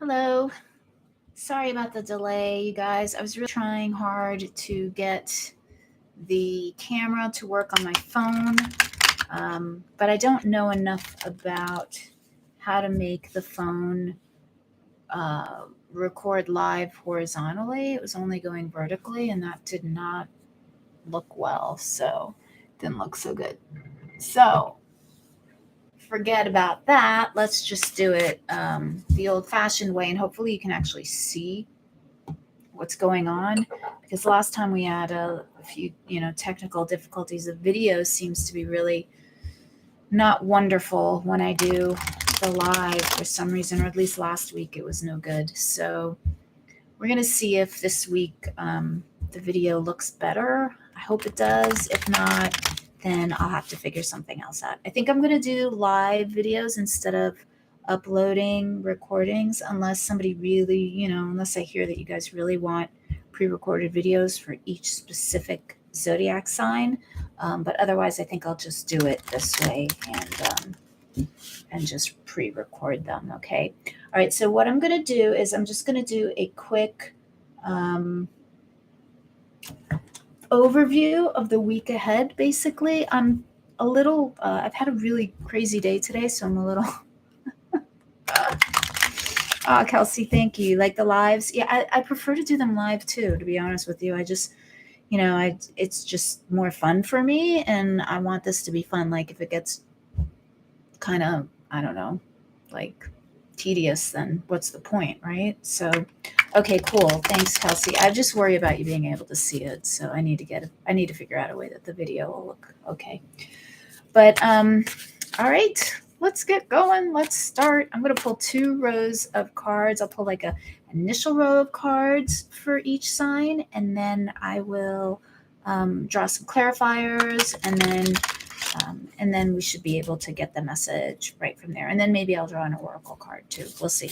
Hello. Sorry about the delay, you guys. I was really trying hard to get the camera to work on my phone, but I don't know enough about how to make the phone record live horizontally. It was only going vertically, and that did not look well, so didn't look so good. So forget about that. Let's just do it the old-fashioned way, and hopefully you can actually see what's going on, because last time we had a few technical difficulties. The video seems to be really not wonderful when I do the live for some reason, or at least last week it was no good. So we're gonna see if this week the video looks better. I hope it does. If not, then I'll have to figure something else out. I think I'm gonna do live videos instead of uploading recordings, unless somebody really, unless I hear that you guys really want pre-recorded videos for each specific zodiac sign. But otherwise, I think I'll just do it this way and just pre-record them. Okay. All right. So what I'm going to do is I'm just going to do a quick overview of the week ahead. Basically, I'm a little. I've had a really crazy day today, so I'm a little. Oh, Kelsey, thank you. Like the lives. Yeah, I prefer to do them live too, to be honest with you. I just, it's just more fun for me, and I want this to be fun. Like if it gets kind of, I don't know, like tedious, then what's the point, right? So, okay, cool. Thanks, Kelsey. I just worry about you being able to see it. So I need to figure out a way that the video will look okay. But, all right. Let's get going. Let's start. I'm going to pull 2 rows of cards. I'll pull like a initial row of cards for each sign, and then I will draw some clarifiers, and then we should be able to get the message right from there. And then maybe I'll draw an oracle card too. We'll see.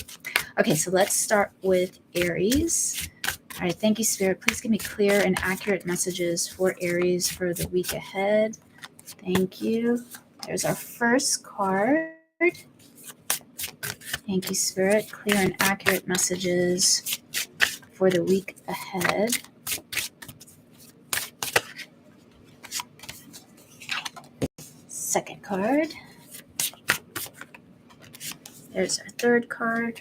Okay, so let's start with Aries. All right, thank you, Spirit. Please give me clear and accurate messages for Aries for the week ahead. Thank you. There's our first card. Thank you, Spirit. Clear and accurate messages for the week ahead. Second card. There's our third card.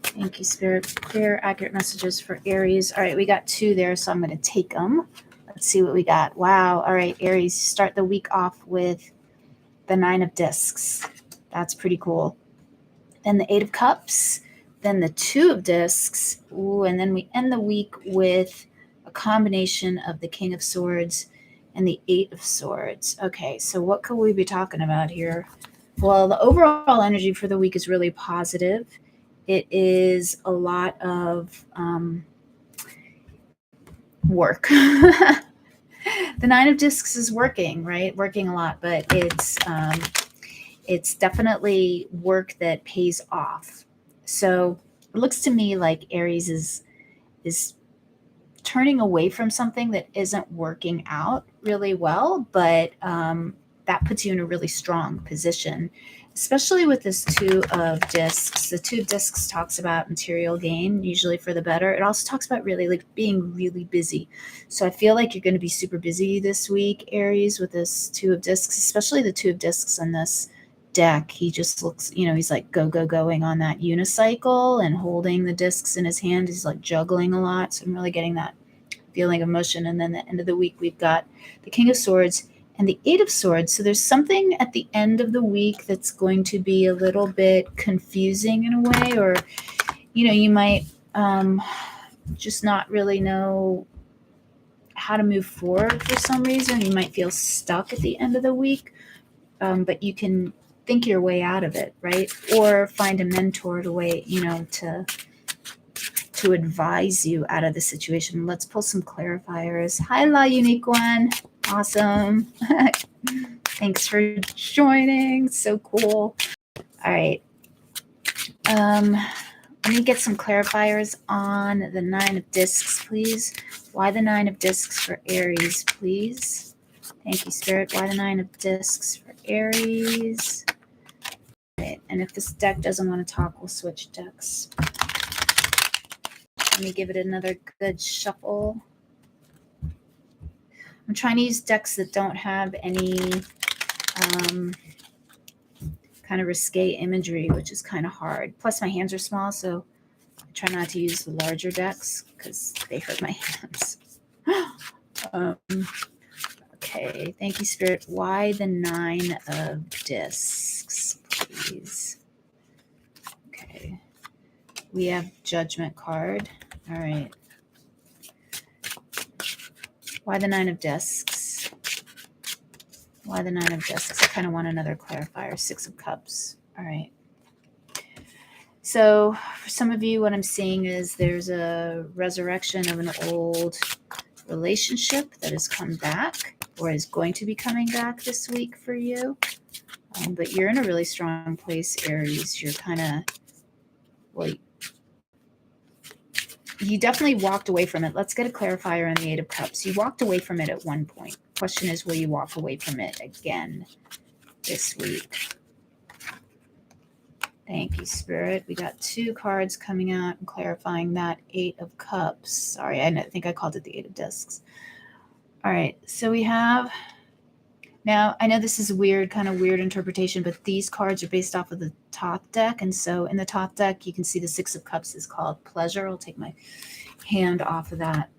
Thank you, Spirit. Clear, accurate messages for Aries. All right, we got 2 there, so I'm going to take them. Let's see what we got. Wow. All right, Aries, start the week off with the 9 of Discs. That's pretty cool. Then the 8 of Cups. Then the 2 of Discs. Ooh, and then we end the week with a combination of the King of Swords and the 8 of Swords. Okay, so what could we be talking about here? Well, the overall energy for the week is really positive. It is a lot of work. The 9 of Discs is working, right? Working a lot, but it's definitely work that pays off. So it looks to me like Aries is turning away from something that isn't working out really well, but that puts you in a really strong position, especially with this 2 of Discs. The 2 of Discs talks about material gain, usually for the better. It also talks about really like being really busy. So I feel like you're going to be super busy this week, Aries, with this 2 of Discs, especially the 2 of Discs on this deck. He just looks, he's like going on that unicycle and holding the discs in his hand. He's like juggling a lot. So I'm really getting that feeling of motion. And then the end of the week, we've got the King of Swords and the 8 of Swords. So there's something at the end of the week that's going to be a little bit confusing in a way, or, you might just not really know how to move forward for some reason. You might feel stuck at the end of the week, but you can think your way out of it, right? Or find a mentor to advise you out of the situation. Let's pull some clarifiers. Hi, La Unique One. Awesome. Thanks for joining. So cool. All right. Let me get some clarifiers on the 9 of Discs, please. Why the 9 of Discs for Aries, please? Thank you, Spirit. Why the 9 of Discs for Aries? right. And if this deck doesn't want to talk, we'll switch decks. Let me give it another good shuffle. I'm trying to use decks that don't have any kind of risque imagery, which is kind of hard. Plus, my hands are small, so I try not to use the larger decks because they hurt my hands. Okay, thank you, Spirit. Why the 9 of Discs, please? Okay, we have Judgment card. All right. Why the 9 of Discs? Why the 9 of Discs? I kind of want another clarifier. 6 of Cups. All right. So for some of you, what I'm seeing is there's a resurrection of an old relationship that has come back or is going to be coming back this week for you. But you're in a really strong place, Aries. You're kind of, well, you definitely walked away from it. Let's get a clarifier on the 8 of Cups. You walked away from it at one point. Question is, will you walk away from it again this week? Thank you, Spirit. We got 2 cards coming out and clarifying that 8 of Cups. Sorry, I think I called it the 8 of Discs. All right, so we have, now I know this is a weird, kind of weird interpretation, but these cards are based off of the top deck. And so in the top deck, you can see the 6 of Cups is called Pleasure. I'll take my hand off of that,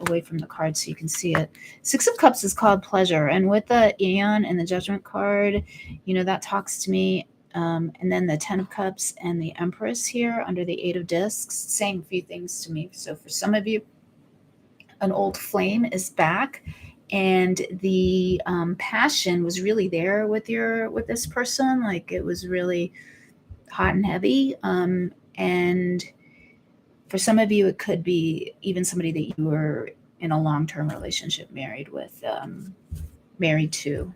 away from the card so you can see it. 6 of Cups is called Pleasure. And with the Aeon and the Judgment card, you know, that talks to me. And then the 10 of Cups and the Empress here under the 8 of Discs, saying a few things to me. So for some of you, an old flame is back, and the passion was really there with this person. Like, it was really hot and heavy. And for some of you, it could be even somebody that you were in a long-term relationship married to,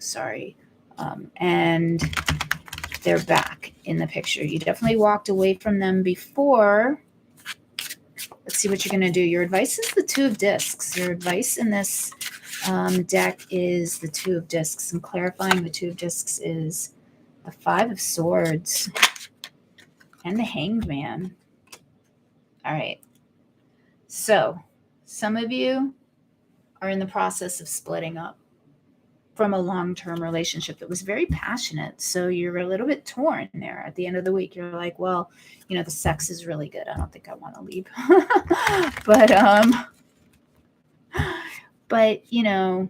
and they're back in the picture. You definitely walked away from them before. Let's see what you're going to do. Your advice is the 2 of Discs. Your advice in this deck is the 2 of Discs. And clarifying the 2 of Discs is the 5 of Swords and the Hanged Man. All right. So some of you are in the process of splitting up from a long-term relationship that was very passionate. So you're a little bit torn there. At the end of the week, you're like, well, you know, the sex is really good. I don't think I want to leave. but you know,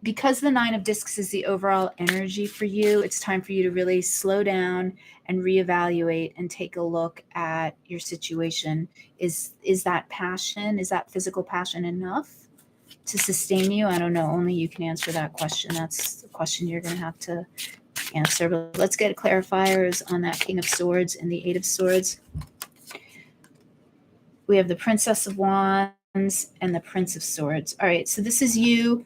because the 9 of Discs is the overall energy for you, it's time for you to really slow down and reevaluate and take a look at your situation. Is that passion, is that physical passion enough to sustain you? I don't know. Only you can answer that question. That's the question you're going to have to answer. But let's get clarifiers on that King of Swords and the 8 of Swords. We have the Princess of Wands and the Prince of Swords. All right. So this is you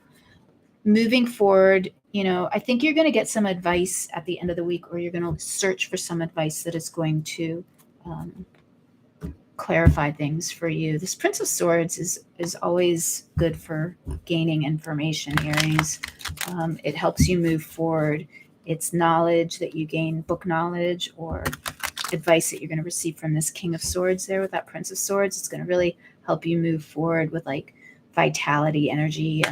moving forward. You know, I think you're going to get some advice at the end of the week, or you're going to search for some advice that is going to clarify things for you. This Prince of Swords is always good for gaining information, Aries. It helps you move forward. It's knowledge that you gain, book knowledge, or advice that you're going to receive from this King of Swords there with that Prince of Swords. It's going to really help you move forward with like vitality, energy,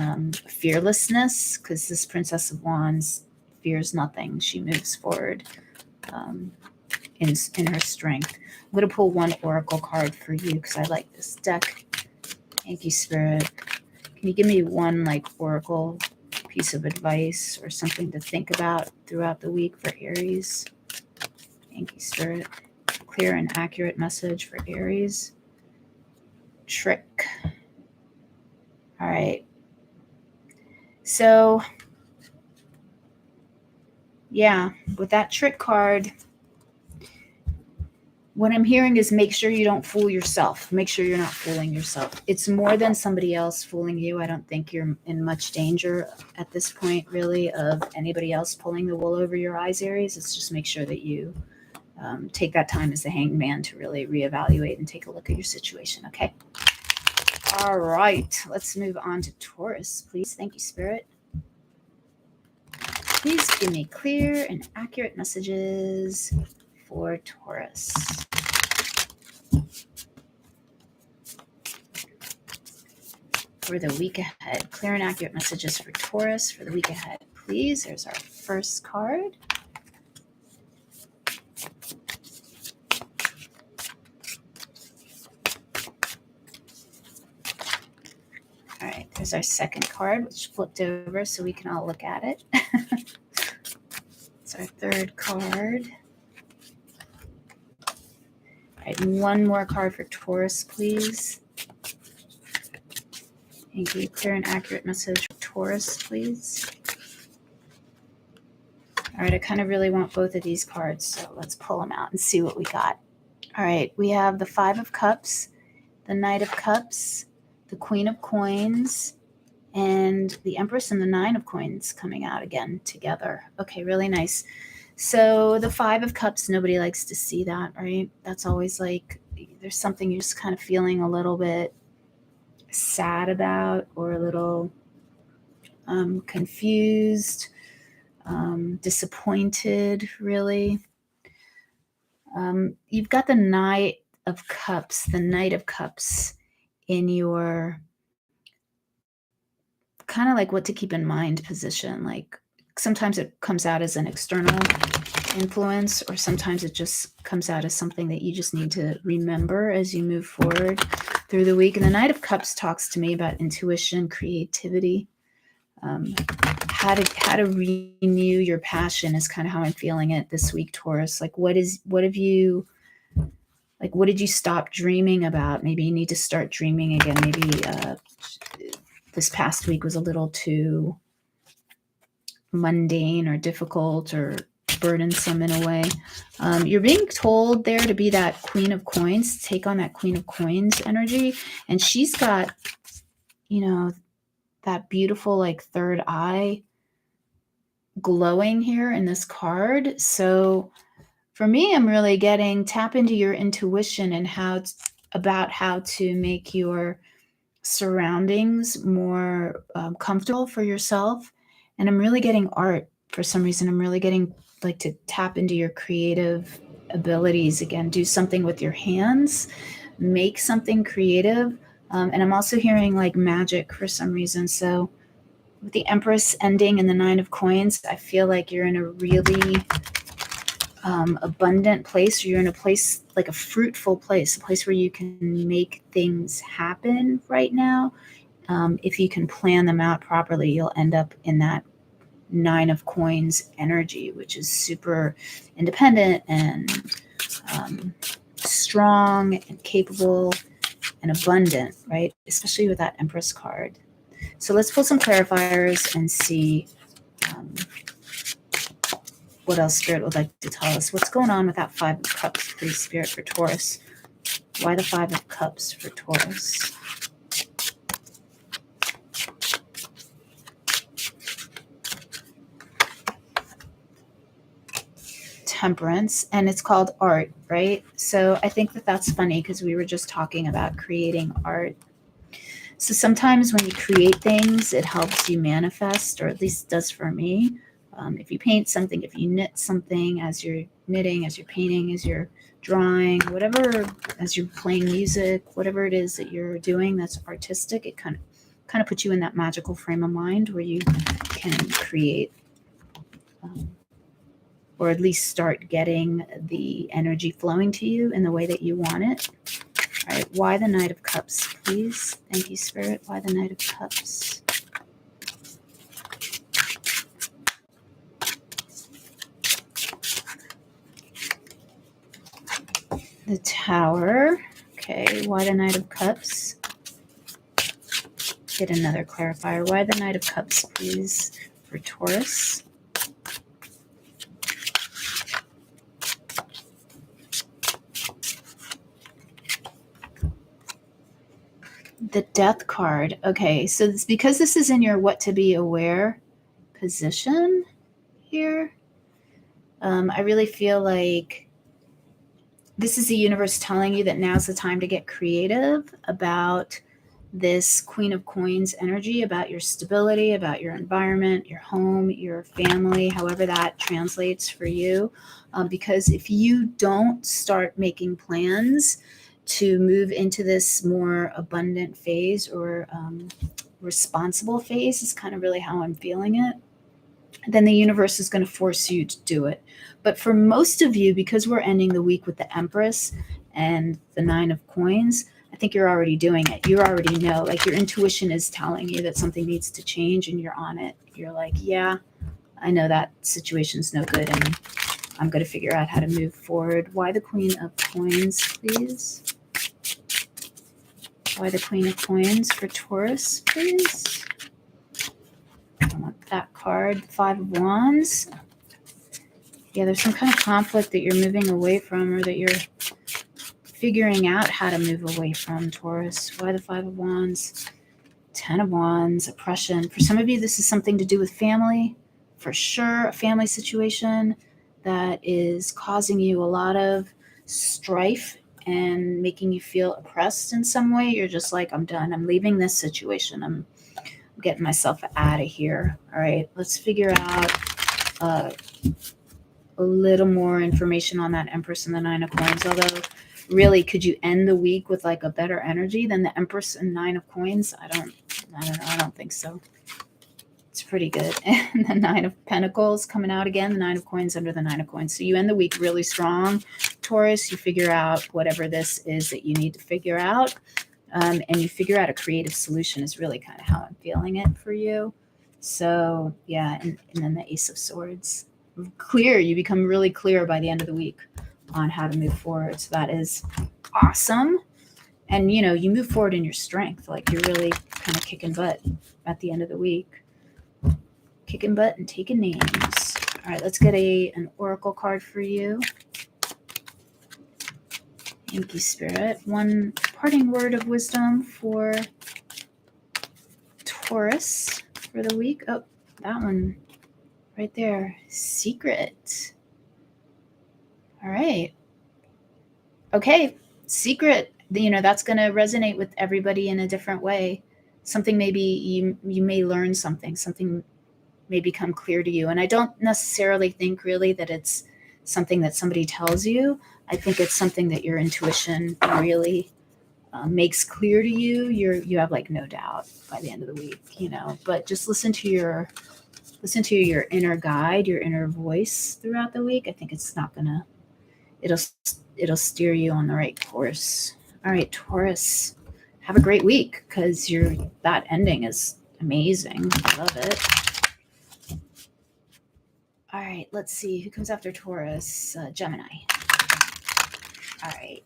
fearlessness, because this Princess of Wands fears nothing. She moves forward in her strength. I'm going to pull one oracle card for you because I like this deck. Thank you, Spirit. Can you give me one like oracle piece of advice or something to think about throughout the week for Aries? Thank you, Spirit. Clear and accurate message for Aries. Trick. All right. So, yeah, with that trick card, what I'm hearing is make sure you don't fool yourself. Make sure you're not fooling yourself. It's more than somebody else fooling you. I don't think you're in much danger at this point, really, of anybody else pulling the wool over your eyes, Aries. It's just make sure that you take that time as the Hanged Man to really reevaluate and take a look at your situation, okay? All right, let's move on to Taurus, please. Thank you, Spirit. Please give me clear and accurate messages for Taurus. For the week ahead. Clear and accurate messages for Taurus for the week ahead, please. There's our first card. All right, there's our second card, which flipped over so we can all look at it. It's our third card. All right, one more card for Taurus, please. Thank you. Clear and accurate message for Taurus, please. All right, I kind of really want both of these cards, so let's pull them out and see what we got. All right, we have the Five of Cups, the Knight of Cups, the Queen of Coins, and the Empress and the Nine of Coins coming out again together. Okay, really nice. So the Five of Cups, nobody likes to see that, right? That's always like there's something you're just kind of feeling a little bit sad about, or a little confused, disappointed, really. You've got the Knight of Cups in your kind of like what to keep in mind position. Like sometimes it comes out as an external influence, or sometimes it just comes out as something that you just need to remember as you move forward through the week. And the Knight of Cups talks to me about intuition, creativity, how to renew your passion is kind of how I'm feeling it this week, Taurus. Like what did you stop dreaming about? Maybe you need to start dreaming again. Maybe this past week was a little too mundane or difficult or burdensome in a way. You're being told there to be that Queen of Coins, take on that Queen of Coins energy. And she's got, that beautiful like third eye glowing here in this card. So for me, I'm really getting tap into your intuition and how to make your surroundings more comfortable for yourself. And I'm really getting art for some reason. I'm really getting like to tap into your creative abilities again. Do something with your hands, make something creative. And I'm also hearing like magic for some reason. So with the Empress ending and the Nine of Coins, I feel like you're in a really abundant place. You're in a place like a fruitful place, a place where you can make things happen right now. If you can plan them out properly, you'll end up in that Nine of Coins energy, which is super independent and strong and capable and abundant, right? Especially with that Empress card. So let's pull some clarifiers and see what else Spirit would like to tell us. What's going on with that Five of Cups, please, Spirit, for Taurus? Why the Five of Cups for Taurus? Temperance, and it's called art, right? So I think that that's funny because we were just talking about creating art. So sometimes when you create things, it helps you manifest, or at least it does for me. If you paint something, if you knit something, as you're knitting, as you're painting, as you're drawing, whatever, as you're playing music, whatever it is that you're doing that's artistic, it kind of puts you in that magical frame of mind where you can create, or at least start getting the energy flowing to you in the way that you want it. All right, why the Knight of Cups, please? Thank you, Spirit. Why the Knight of Cups? The Tower. Okay, why the Knight of Cups? Get another clarifier. Why the Knight of Cups, please, for Taurus? The Death card. Okay, so it's because this is in your what to be aware position here. I really feel like this is the universe telling you that now's the time to get creative about this Queen of Coins energy about your stability, about your environment, your home, your family, however that translates for you. Because if you don't start making plans to move into this more abundant phase or responsible phase, is kind of really how I'm feeling it, then the universe is going to force you to do it. But for most of you, because we're ending the week with the Empress and the Nine of Coins, I think you're already doing it. You already know, like your intuition is telling you that something needs to change and you're on it. You're like, yeah, I know that situation's no good and I'm going to figure out how to move forward. Why the Queen of Coins, please? Why the Queen of Coins for Taurus, please? I want that card. Five of Wands. Yeah, there's some kind of conflict that you're moving away from or that you're figuring out how to move away from, Taurus. Why the Five of Wands? Ten of Wands, oppression. For some of you, this is something to do with family, for sure. A family situation that is causing you a lot of strife and making you feel oppressed in some way. You're just like, I'm done. I'm leaving this situation. I'm getting myself out of here. All right, let's figure out a little more information on that Empress and the Nine of Coins. Although, really, could you end the week with like a better energy than the Empress and Nine of Coins? I don't know. I don't think so. It's pretty good. And the Nine of Pentacles coming out again, the Nine of Coins under the Nine of Coins. So you end the week really strong, Taurus. You figure out whatever this is that you need to figure out. And you figure out a creative solution is really kind of how I'm feeling it for you. So yeah, and then the Ace of Swords. Clear, you become really clear by the end of the week on how to move forward. So that is awesome. And you know, you move forward in your strength, like you're really kind of kicking butt at the end of the week. Kicking butt and taking names. All right, let's get an oracle card for you. Thank you, Spirit. One parting word of wisdom for Taurus for the week. Oh, that one right there. Secret. All right. Okay, secret. You know, that's going to resonate with everybody in a different way. Something maybe you may learn something may become clear to you. And I don't necessarily think really that it's something that somebody tells you. I think it's something that your intuition really makes clear to you. You have like no doubt by the end of the week, you know. But just listen to your inner guide, your inner voice throughout the week. I think it's not gonna. It'll steer you on the right course. All right, Taurus, have a great week because that ending is amazing. I love it. All right, let's see who comes after Taurus. Gemini. All right,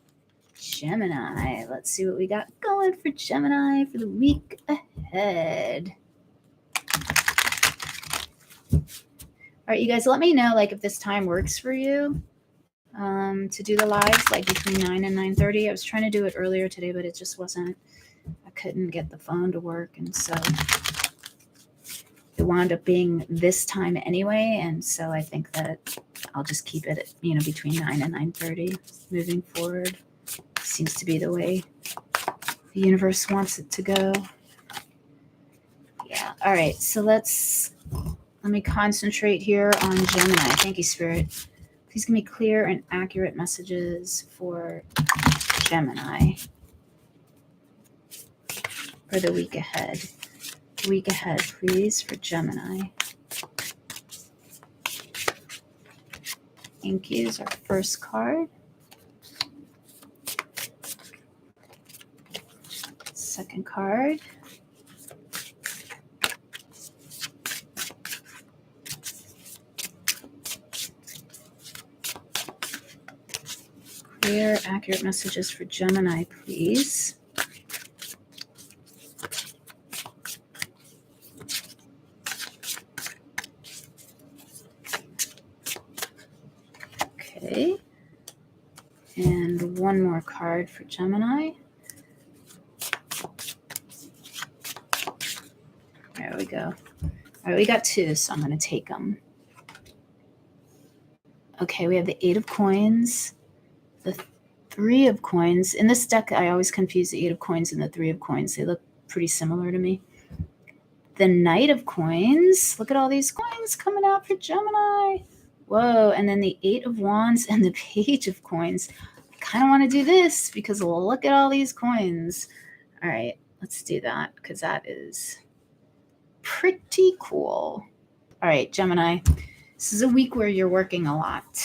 Gemini. Let's see what we got going for Gemini for the week ahead. All right, you guys, let me know like if this time works for you to do the lives like between 9 and 9:30. I was trying to do it earlier today, but it just wasn't. I couldn't get the phone to work, and so it wound up being this time anyway. And so I think that I'll just keep it, you know, between 9 and 9:30 moving forward. Seems to be the way the universe wants it to go. Yeah. All right. So let me concentrate here on Gemini. Thank you, Spirit. Please give me clear and accurate messages for Gemini for the week ahead. Week ahead, please, for Gemini. Thank you. Is our first card. Second card. Clear, accurate messages for Gemini, please. Okay. And one more card for Gemini. There we go. All right, we got two, so I'm going to take them. Okay, we have the Eight of Coins, the Three of Coins. In this deck, I always confuse the Eight of Coins and the Three of Coins. They look pretty similar to me. The Knight of Coins. Look at all these coins coming out for Gemini. Whoa. And then the Eight of Wands and the Page of Coins. I kind of want to do this because look at all these coins. All right, let's do that because that is pretty cool. All right, Gemini. This is a week where you're working a lot,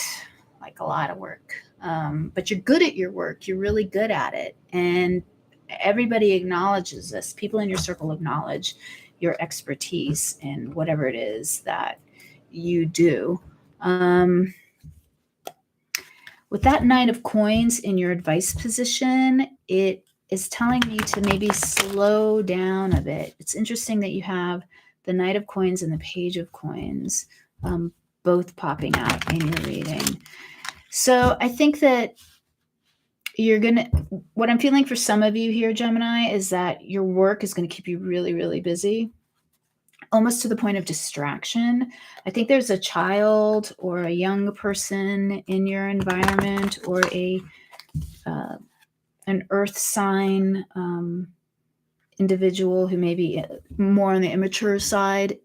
like a lot of work. But you're good at your work. You're really good at it. And everybody acknowledges this. People in your circle acknowledge your expertise in whatever it is that you do. With that Knight of Coins in your advice position, it is telling me to maybe slow down a bit. It's interesting that you have the Knight of Coins and the Page of Coins both popping out in your reading. So I think that what I'm feeling for some of you here, Gemini, is that your work is going to keep you really, really busy, almost to the point of distraction. I think there's a child or a young person in your environment, or an earth sign individual who may be more on the immature side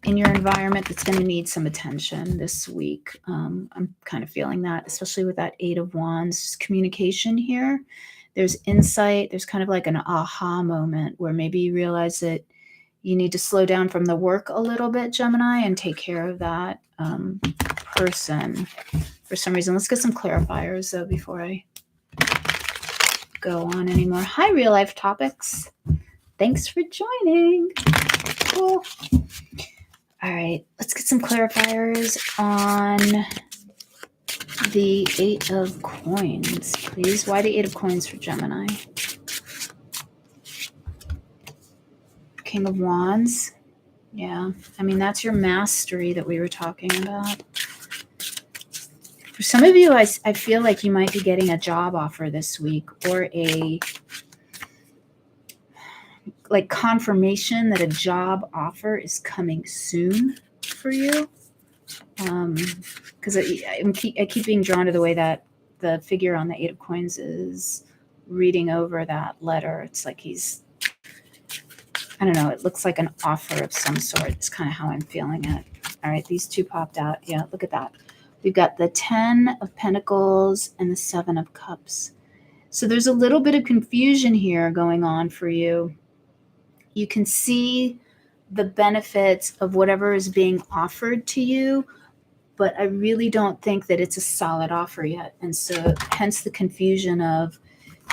in your environment that's going to need some attention this week. I'm kind of feeling that, especially with that Eight of Wands. Just communication here. There's insight. There's kind of like an aha moment where maybe you realize that you need to slow down from the work a little bit, Gemini, and take care of that person for some reason. Let's get some clarifiers, though, before I go on anymore. Hi, Real Life Topics. Thanks for joining. Cool. All right, let's get some clarifiers on the Eight of Coins, please. Why the Eight of Coins for Gemini? King of Wands. Yeah, I mean, that's your mastery that we were talking about. For some of you, I feel like you might be getting a job offer this week, or a confirmation that a job offer is coming soon for you. Because I keep being drawn to the way that the figure on the Eight of Coins is reading over that letter. It's like I don't know, it looks like an offer of some sort. It's kind of how I'm feeling it. All right, these two popped out. Yeah, look at that. We've got the 10 of Pentacles and the 7 of Cups. So there's a little bit of confusion here going on for you. You can see the benefits of whatever is being offered to you, but I really don't think that it's a solid offer yet. And so hence the confusion of,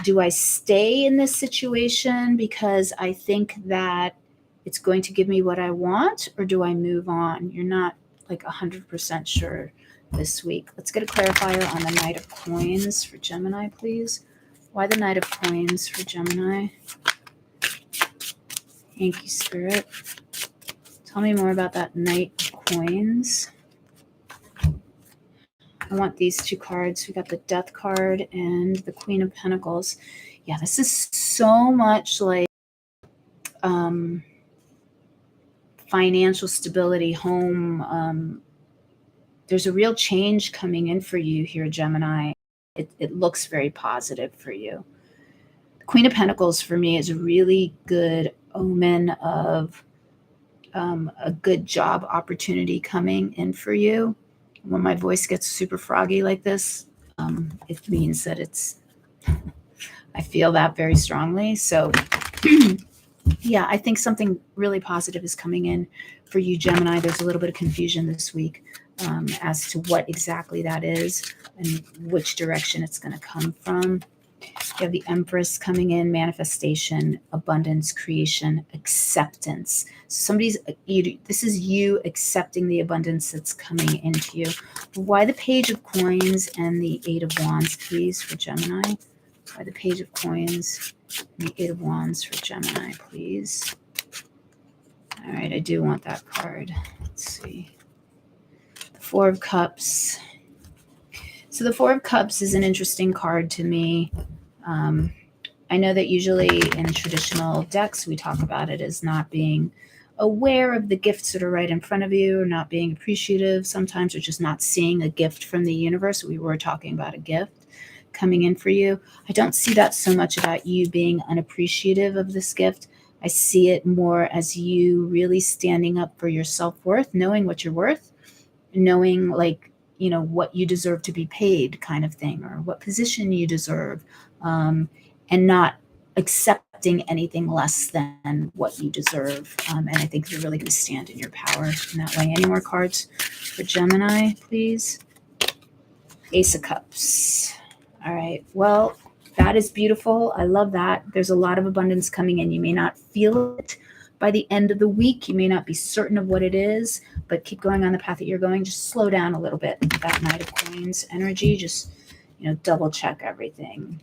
do I stay in this situation because I think that it's going to give me what I want, or do I move on? You're not like 100% sure this week. Let's get a clarifier on the Knight of Coins for Gemini, please. Why the Knight of Coins for Gemini? Thank you, Spirit. Tell me more about that Knight of Coins. I want these two cards. We got the Death card and the Queen of Pentacles. Yeah, this is so much like financial stability, home. There's a real change coming in for you here, Gemini. It looks very positive for you. The Queen of Pentacles for me is a really good omen of a good job opportunity coming in for you. When my voice gets super froggy like this, it means that I feel that very strongly. So yeah, I think something really positive is coming in for you, Gemini. There's a little bit of confusion this week as to what exactly that is and which direction it's going to come from. You have the Empress coming in, manifestation, abundance, creation, acceptance. This is you accepting the abundance that's coming into you. Why the Page of Coins and the Eight of Wands, please, for Gemini? Why the Page of Coins and the Eight of Wands for Gemini, please? All right, I do want that card. Let's see. The Four of Cups. So the Four of Cups is an interesting card to me. I know that usually in traditional decks, we talk about it as not being aware of the gifts that are right in front of you, or not being appreciative sometimes, or just not seeing a gift from the universe. We were talking about a gift coming in for you. I don't see that so much about you being unappreciative of this gift. I see it more as you really standing up for your self-worth, knowing what you're worth, knowing like, you know, what you deserve to be paid kind of thing, or what position you deserve, and not accepting anything less than what you deserve. And I think you're really going to stand in your power in that way. Any more cards for Gemini, please? Ace of Cups. All right. Well, that is beautiful. I love that. There's a lot of abundance coming in. You may not feel it by the end of the week. You may not be certain of what it is, but keep going on the path that you're going. Just slow down a little bit. That Knight of Coins energy, just, you know, double check everything,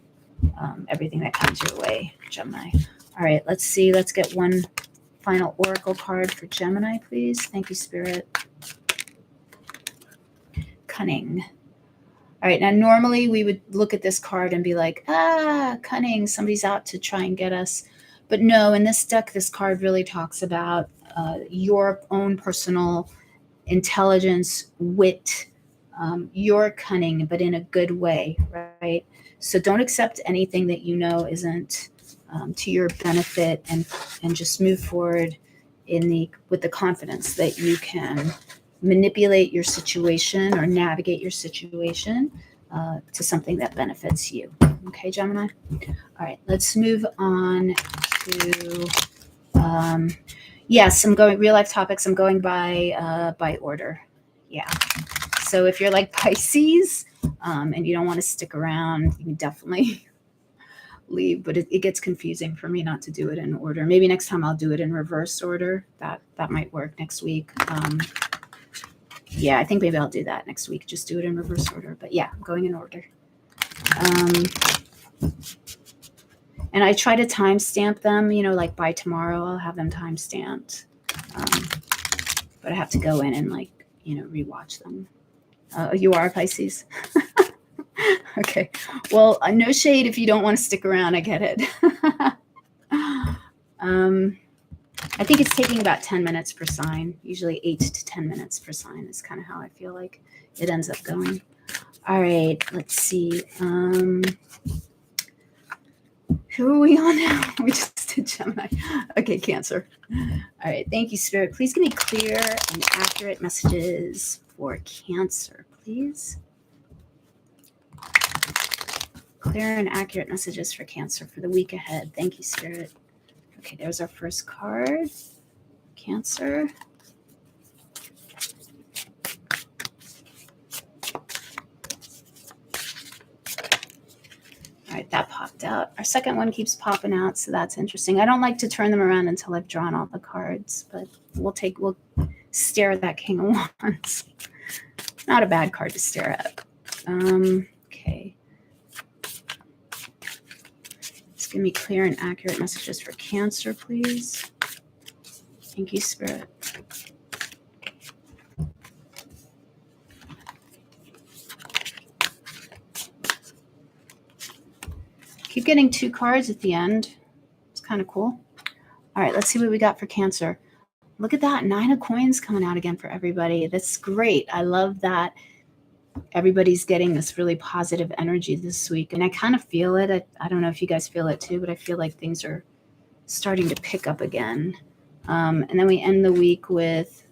everything that comes your way, Gemini. All right, let's see. Let's get one final oracle card for Gemini, please. Thank you, Spirit. Cunning. All right, now normally we would look at this card and be like, cunning, somebody's out to try and get us. But no, in this deck, this card really talks about your own personal intelligence, wit, your cunning, but in a good way, right? So don't accept anything that you know isn't to your benefit, and just move forward with the confidence that you can manipulate your situation or navigate your situation to something that benefits you. Okay, Gemini? All right, let's move on to, yes, I'm going real life topics. I'm going by order. Yeah. So if you're like Pisces and you don't want to stick around, you can definitely leave, but it gets confusing for me not to do it in order. Maybe next time I'll do it in reverse order. That might work next week. Yeah, I think maybe I'll do that next week. Just do it in reverse order. But yeah, I'm going in order. And I try to timestamp them, you know, like by tomorrow I'll have them timestamped. But I have to go in and like, you know, rewatch them. You are Pisces? Okay. Well, no shade if you don't want to stick around. I get it. I think it's taking about 10 minutes per sign. Usually 8 to 10 minutes per sign is kind of how I feel like it ends up going. All right, let's see. Who are we on now? We just did Gemini. Okay, Cancer. All right, thank you, Spirit. Please give me clear and accurate messages for Cancer, please. Clear and accurate messages for Cancer for the week ahead. Thank you, Spirit. Okay, there's our first card. Cancer. All right, that popped out. Our second one keeps popping out, so that's interesting. I don't like to turn them around until I've drawn all the cards, but we'll stare at that King of Wands. Not a bad card to stare at. Okay. Give me clear and accurate messages for Cancer, please. Thank you, Spirit. Keep getting 2 cards at the end. It's kind of cool. All right, let's see what we got for Cancer. Look at that, 9 of Coins coming out again for everybody. That's great. I love that everybody's getting this really positive energy this week. And I kind of feel it. I don't know if you guys feel it too, but I feel like things are starting to pick up again. And then we end the week with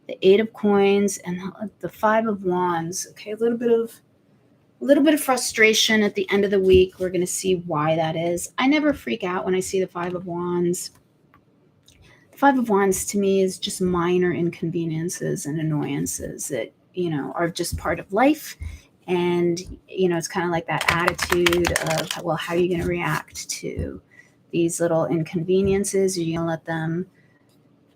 the 8 of Coins and the 5 of Wands. Okay, a little bit of frustration at the end of the week. We're going to see why that is. I never freak out when I see the 5 of Wands. The 5 of Wands to me is just minor inconveniences and annoyances that, you know, are just part of life. And, you know, it's kind of like that attitude of, well, how are you going to react to these little inconveniences? Are you going to let them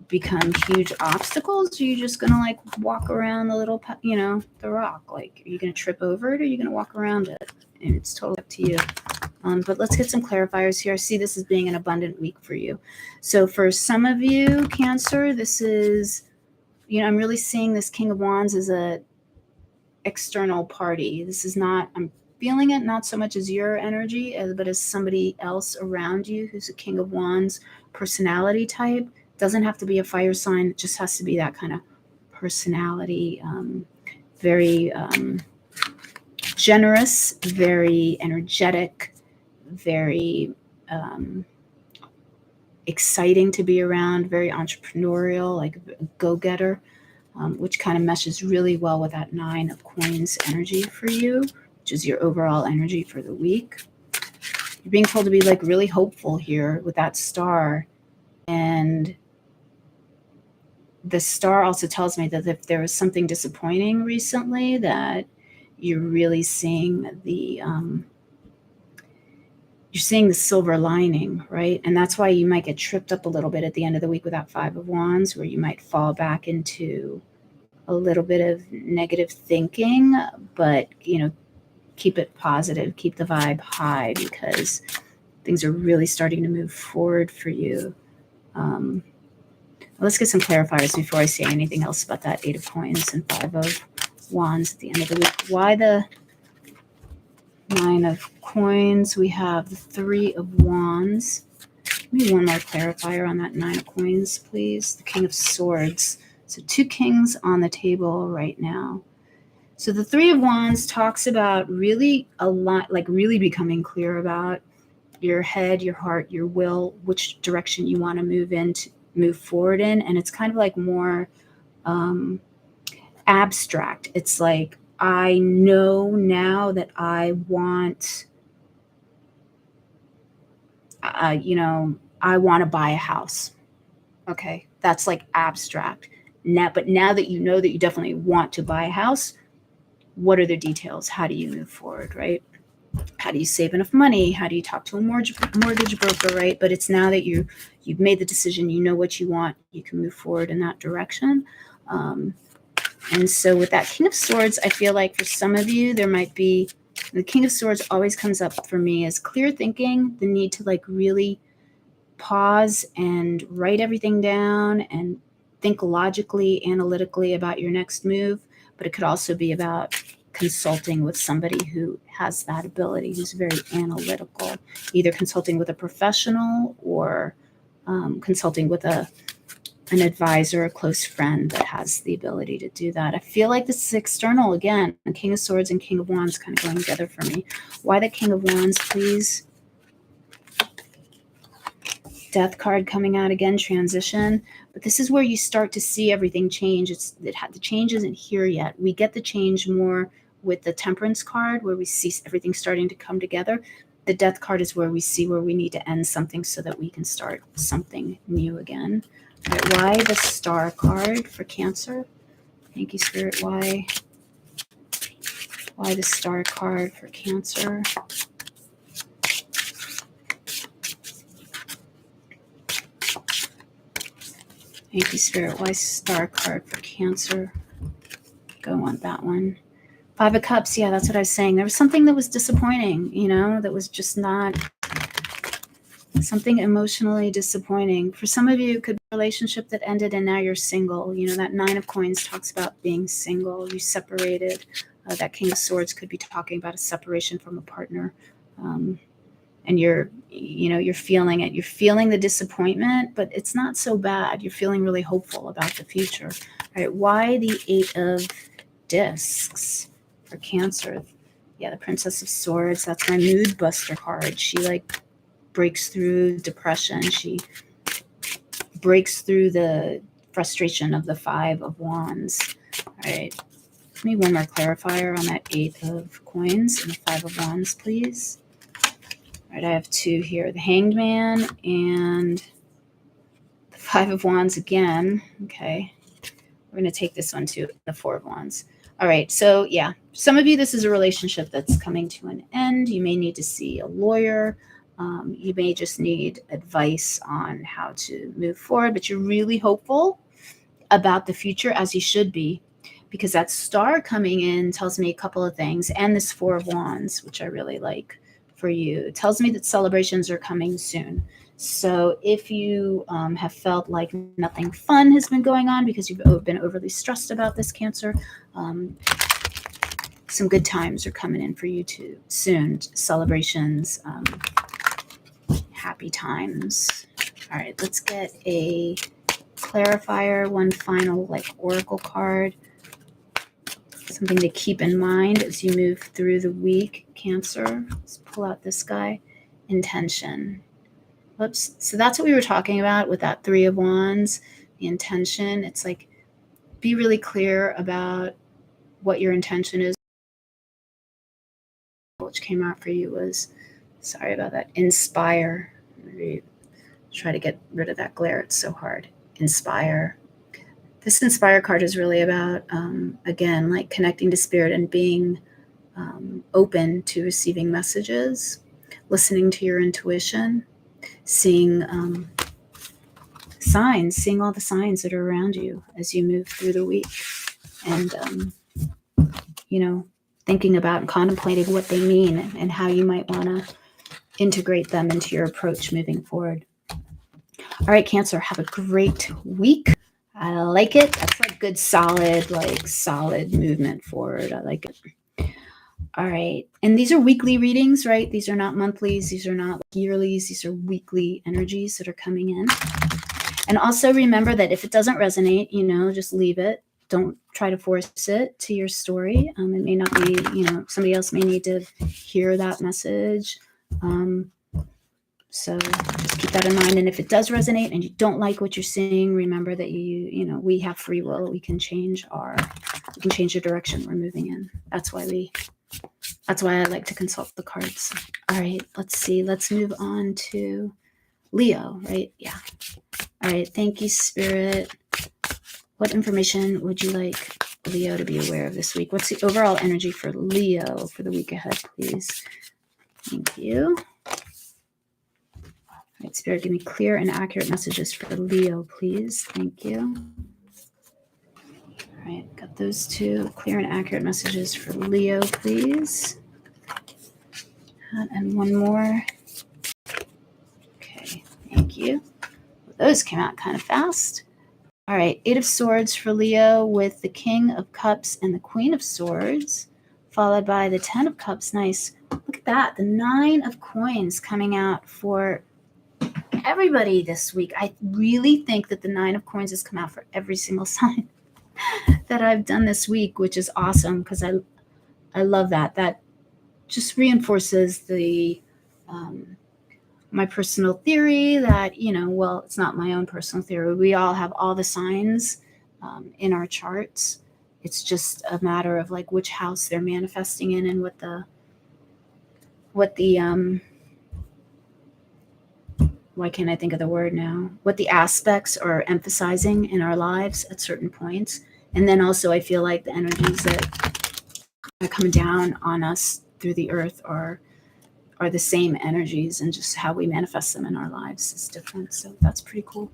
become huge obstacles? Or are you just going to like walk around the little, you know, the rock? Like, are you going to trip over it or are you going to walk around it? And it's totally up to you. But let's get some clarifiers here. I see this as being an abundant week for you. So for some of you, Cancer, this is, you know, I'm really seeing this King of Wands as a external party. This is not, I'm feeling it not so much as your energy, but as somebody else around you who's a King of Wands personality type. Doesn't have to be a fire sign. It just has to be that kind of personality, very generous, very energetic, very exciting to be around, very entrepreneurial, like a go-getter, which kind of meshes really well with that 9 of coins energy for you, which is your overall energy for the week. You're being told to be like really hopeful here with that star. And the star also tells me that if there was something disappointing recently, that you're really seeing the silver lining, right? And that's why you might get tripped up a little bit at the end of the week with that 5 of Wands, where you might fall back into a little bit of negative thinking, but, keep it positive, keep the vibe high, because things are really starting to move forward for you. Let's get some clarifiers before I say anything else about that 8 of coins and 5 of Wands at the end of the week. Why the 9 of coins? We have the 3 of Wands. Give me one more clarifier on that 9 of coins, please. The King of Swords. So 2 kings on the table right now. So the 3 of Wands talks about really a lot, like really becoming clear about your head, your heart, your will, which direction you want to move forward in. And it's kind of like more abstract. It's like, I know now that I want, I want to buy a house. Okay. That's like abstract. But now that you know that you definitely want to buy a house, what are the details? How do you move forward, right? How do you save enough money? How do you talk to a mortgage broker, right? But it's now that you've made the decision, you know what you want, you can move forward in that direction. And so with that King of Swords, I feel like for some of you, there might be, the King of Swords always comes up for me as clear thinking, the need to like really pause and write everything down and think logically, analytically about your next move. But it could also be about consulting with somebody who has that ability, who's very analytical, either consulting with a professional or consulting with an advisor, a close friend that has the ability to do that. I feel like this is external again. King of Swords and King of Wands kind of going together for me. Why the King of Wands, please? Death card coming out again, transition. But this is where you start to see everything change. The change isn't here yet. We get the change more with the Temperance card, where we see everything starting to come together. The Death card is where we see where we need to end something so that we can start something new again. Right, why the Star card for Cancer? Thank you, Spirit. Why the Star card for Cancer? Thank you, Spirit. Why Star card for Cancer? Go on that one. 5 of Cups. Yeah, that's what I was saying. There was something that was disappointing, that was just not something emotionally disappointing. For some of you, it could be a relationship that ended and now you're single. That 9 of Coins talks about being single. You separated. That King of Swords could be talking about a separation from a partner. And you're feeling it. You're feeling the disappointment, but it's not so bad. You're feeling really hopeful about the future. All right, why the 8 of Discs for Cancer? Yeah, the Princess of Swords. That's my mood buster card. She breaks through depression. She breaks through the frustration of the 5 of Wands. All right, give me one more clarifier on that 8 of Coins and the 5 of Wands, please. All right, I have 2 here, the Hanged Man and the 5 of Wands again. Okay, we're going to take this one too, the 4 of Wands. All right, so yeah, some of you, this is a relationship that's coming to an end. You may need to see a lawyer. You may just need advice on how to move forward, but you're really hopeful about the future, as you should be, because that Star coming in tells me a couple of things, and this 4 of Wands, which I really like for you. It tells me that celebrations are coming soon. So if you have felt like nothing fun has been going on because you've been overly stressed about this, Cancer, some good times are coming in for you too soon. Celebrations, happy times. All right, let's get a clarifier, one final oracle card Something to keep in mind as you move through the week, Cancer. Let's pull out this guy. Intention. Whoops. So that's what we were talking about with that Three of Wands, the intention. It's like, be really clear about what your intention is. Which came out for you was, sorry about that, inspire. Maybe try to get rid of that glare. It's so hard. Inspire. This inspire card is really about, again, like connecting to spirit and being open to receiving messages, listening to your intuition, seeing signs, seeing all the signs that are around you as you move through the week, and thinking about and contemplating what they mean and how you might want to integrate them into your approach moving forward. All right, Cancer, have a great week. I like it. That's like good, solid movement forward. I like it. All right. And these are weekly readings, right? These are not monthlies. These are not yearlies. These are weekly energies that are coming in. And also remember that if it doesn't resonate, just leave it. Don't try to force it to your story. It may not be, somebody else may need to hear that message. So just keep that in mind. And if it does resonate and you don't like what you're seeing, remember that we have free will. We can change the direction we're moving in. That's why I like to consult the cards. All right, let's see. Let's move on to Leo, right? Yeah. All right. Thank you, Spirit. What information would you like Leo to be aware of this week? What's the overall energy for Leo for the week ahead, please? Thank you. All right, Spirit, give me clear and accurate messages for Leo, please. Thank you. All right, got those two clear and accurate messages for Leo, please. And one more. Okay, thank you. Those came out kind of fast. All right, 8 of Swords for Leo with the King of Cups and the Queen of Swords, followed by the 10 of Cups. Nice. Look at that. The 9 of Coins coming out for everybody this week. I really think that the 9 of Coins has come out for every single sign that I've done this week, which is awesome because I love that. That just reinforces the my personal theory that, it's not my own personal theory. We all have all the signs in our charts. It's just a matter of like which house they're manifesting in and what the why can't I think of the word now? What the aspects are emphasizing in our lives at certain points. And then also I feel like the energies that are coming down on us through the earth are the same energies, and just how we manifest them in our lives is different. So that's pretty cool.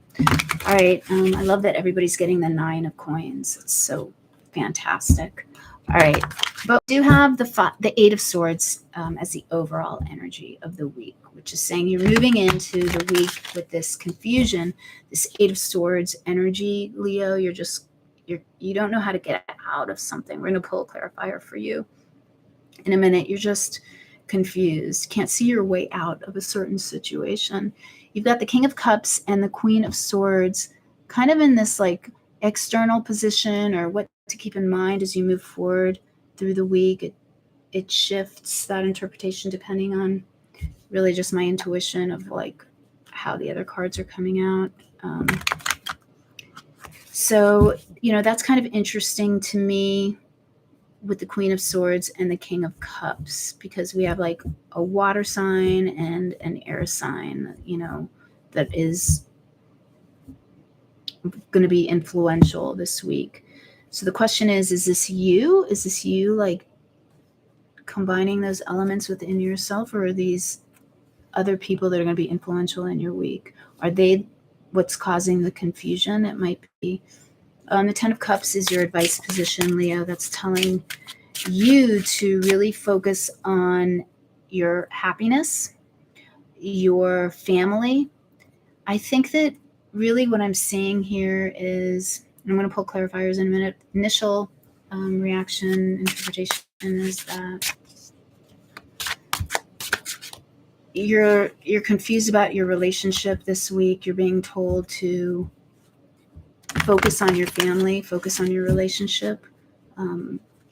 All right. I love that everybody's getting the 9 of Coins. It's so fantastic. All right. But we do have the 8 of Swords as the overall energy of the week, which is saying you're moving into the week with this confusion, this 8 of Swords energy, Leo. You don't know how to get out of something. We're going to pull a clarifier for you in a minute. You're just confused, can't see your way out of a certain situation. You've got the King of Cups and the Queen of Swords kind of in this like external position, or what to keep in mind as you move forward through the week. It shifts that interpretation depending on really just my intuition of like how the other cards are coming out. So that's kind of interesting to me with the Queen of Swords and the King of Cups, because we have like a water sign and an air sign, that is going to be influential this week. So the question is this you? Is this you like combining those elements within yourself, or are these other people that are going to be influential in your week? Are they what's causing the confusion? It might be. The 10 of Cups is your advice position, Leo. That's telling you to really focus on your happiness, your family. I think that really what I'm seeing here is, I'm going to pull clarifiers in a minute. Initial reaction, interpretation is that you're confused about your relationship this week. You're being told to focus on your family, focus on your relationship.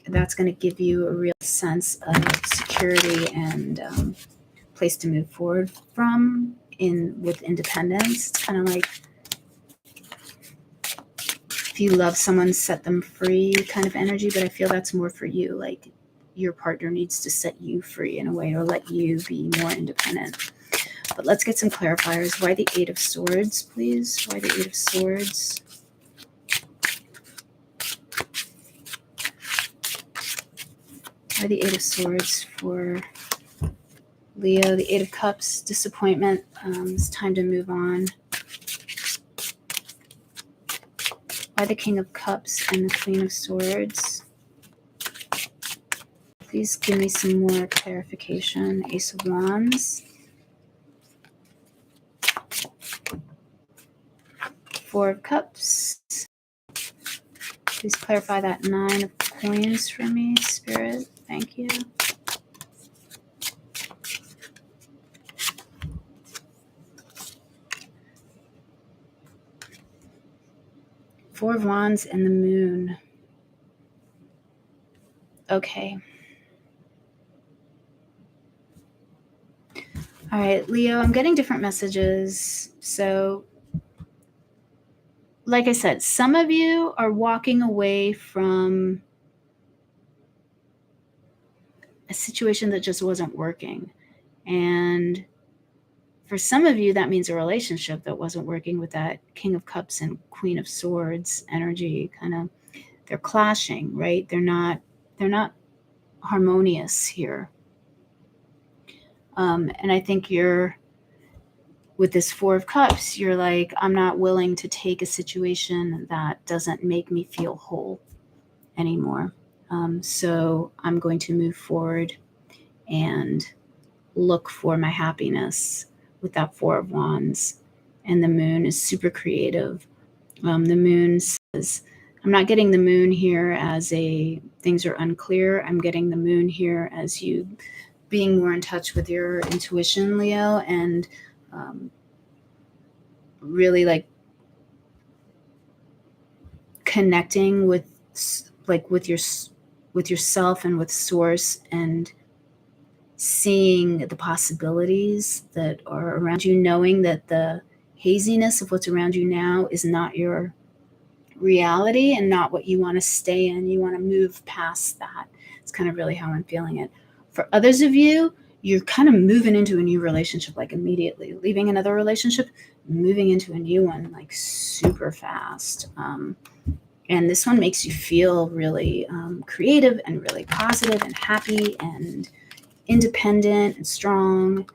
that's going to give you a real sense of security and place to move forward from with independence. It's kind of like if you love someone, set them free kind of energy, but I feel that's more for you. Like your partner needs to set you free in a way or let you be more independent. But let's get some clarifiers. Why the Eight of Swords, please? Why the Eight of Swords? Why the Eight of Swords for Leo? The Eight of Cups, disappointment. It's time to move on. Why the King of Cups and the Queen of Swords? Please give me some more clarification. Ace of Wands. Four of Cups. Please clarify that Nine of Coins for me, Spirit. Thank you. Four of Wands and the Moon. Okay. All right, Leo, I'm getting different messages. So, like I said, some of you are walking away from a situation that just wasn't working. And for some of you, that means a relationship that wasn't working with that King of Cups and Queen of Swords energy. Kind of, they're clashing, right? They're not harmonious here. And I think with this Four of Cups, you're like, I'm not willing to take a situation that doesn't make me feel whole anymore. So I'm going to move forward and look for my happiness with that Four of Wands. And the Moon is super creative. The Moon says, I'm not getting the Moon here as things are unclear. I'm getting the Moon here as you being more in touch with your intuition, Leo, and really like connecting with yourself and with Source, and seeing the possibilities that are around you, knowing that the haziness of what's around you now is not your reality and not what you want to stay in. You want to move past that. It's kind of really how I'm feeling it. For others of you, you're kind of moving into a new relationship, like immediately leaving another relationship, moving into a new one, like super fast. And this one makes you feel really creative and really positive and happy and independent and strong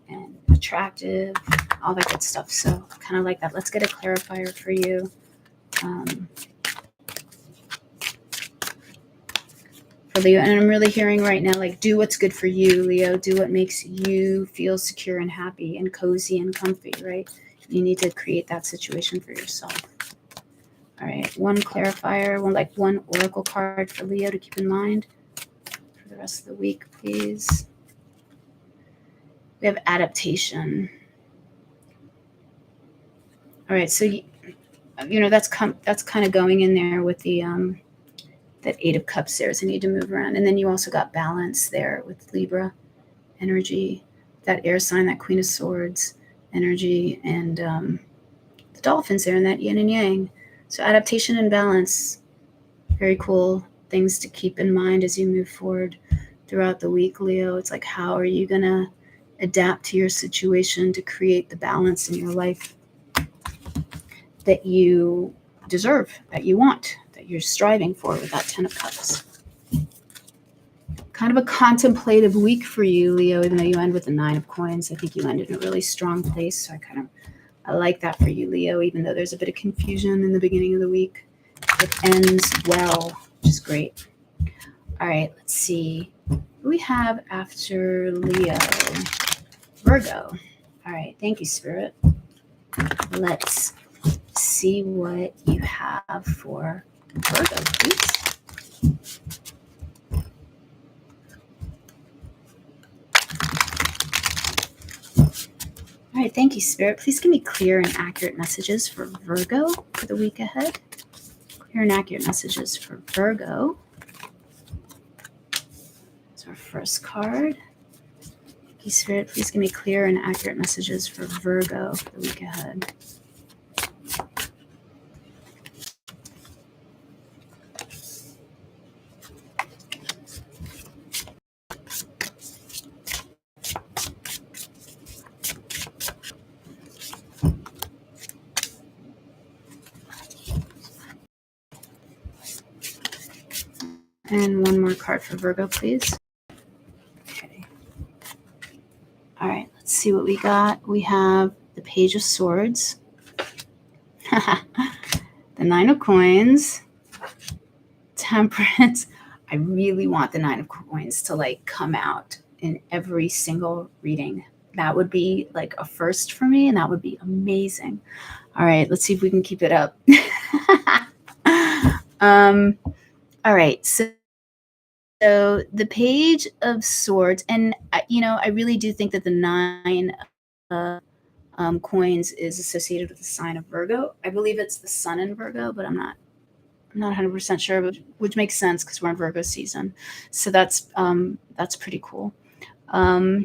and attractive, all that good stuff. So kind of like that. Let's get a clarifier for you. For Leo, and I'm really hearing right now, like, do what's good for you, Leo. Do what makes you feel secure and happy and cozy and comfy, right? You need to create that situation for yourself. All right, one clarifier, one oracle card for Leo to keep in mind for the rest of the week, please. We have adaptation. All right, so that's kind of going in there with the that Eight of Cups there, so I need to move around. And then you also got balance there with Libra energy, that air sign, that Queen of Swords energy, and the dolphins there, and that yin and yang. So adaptation and balance, very cool things to keep in mind as you move forward throughout the week, Leo. It's like, how are you going to adapt to your situation to create the balance in your life that you deserve, that you want, that you're striving for with that Ten of Cups. Kind of a contemplative week for you, Leo, even though you end with the Nine of Coins. I think you end in a really strong place. So I like that for you, Leo, even though there's a bit of confusion in the beginning of the week. It ends well, which is great. All right, let's see. Who we have after Leo? Virgo. All right, thank you, Spirit. Let's see what you have for Virgo, please. All right, thank you, Spirit. Please give me clear and accurate messages for Virgo for the week ahead. Clear and accurate messages for Virgo first card. Spirit, please give me clear and accurate messages for Virgo for the week ahead. And one more card for Virgo, please. Okay. All right, let's see what we got. We have the Page of Swords, the Nine of Coins, Temperance. I really want the Nine of Coins to like come out in every single reading. That would be like a first for me, and that would be amazing. All right, let's see if we can keep it up. All right, so the Page of Swords, and I really do think that the Nine coins is associated with the sign of Virgo. I believe it's the sun in Virgo, but I'm not 100% sure, which makes sense because we're in Virgo season. So that's pretty cool. All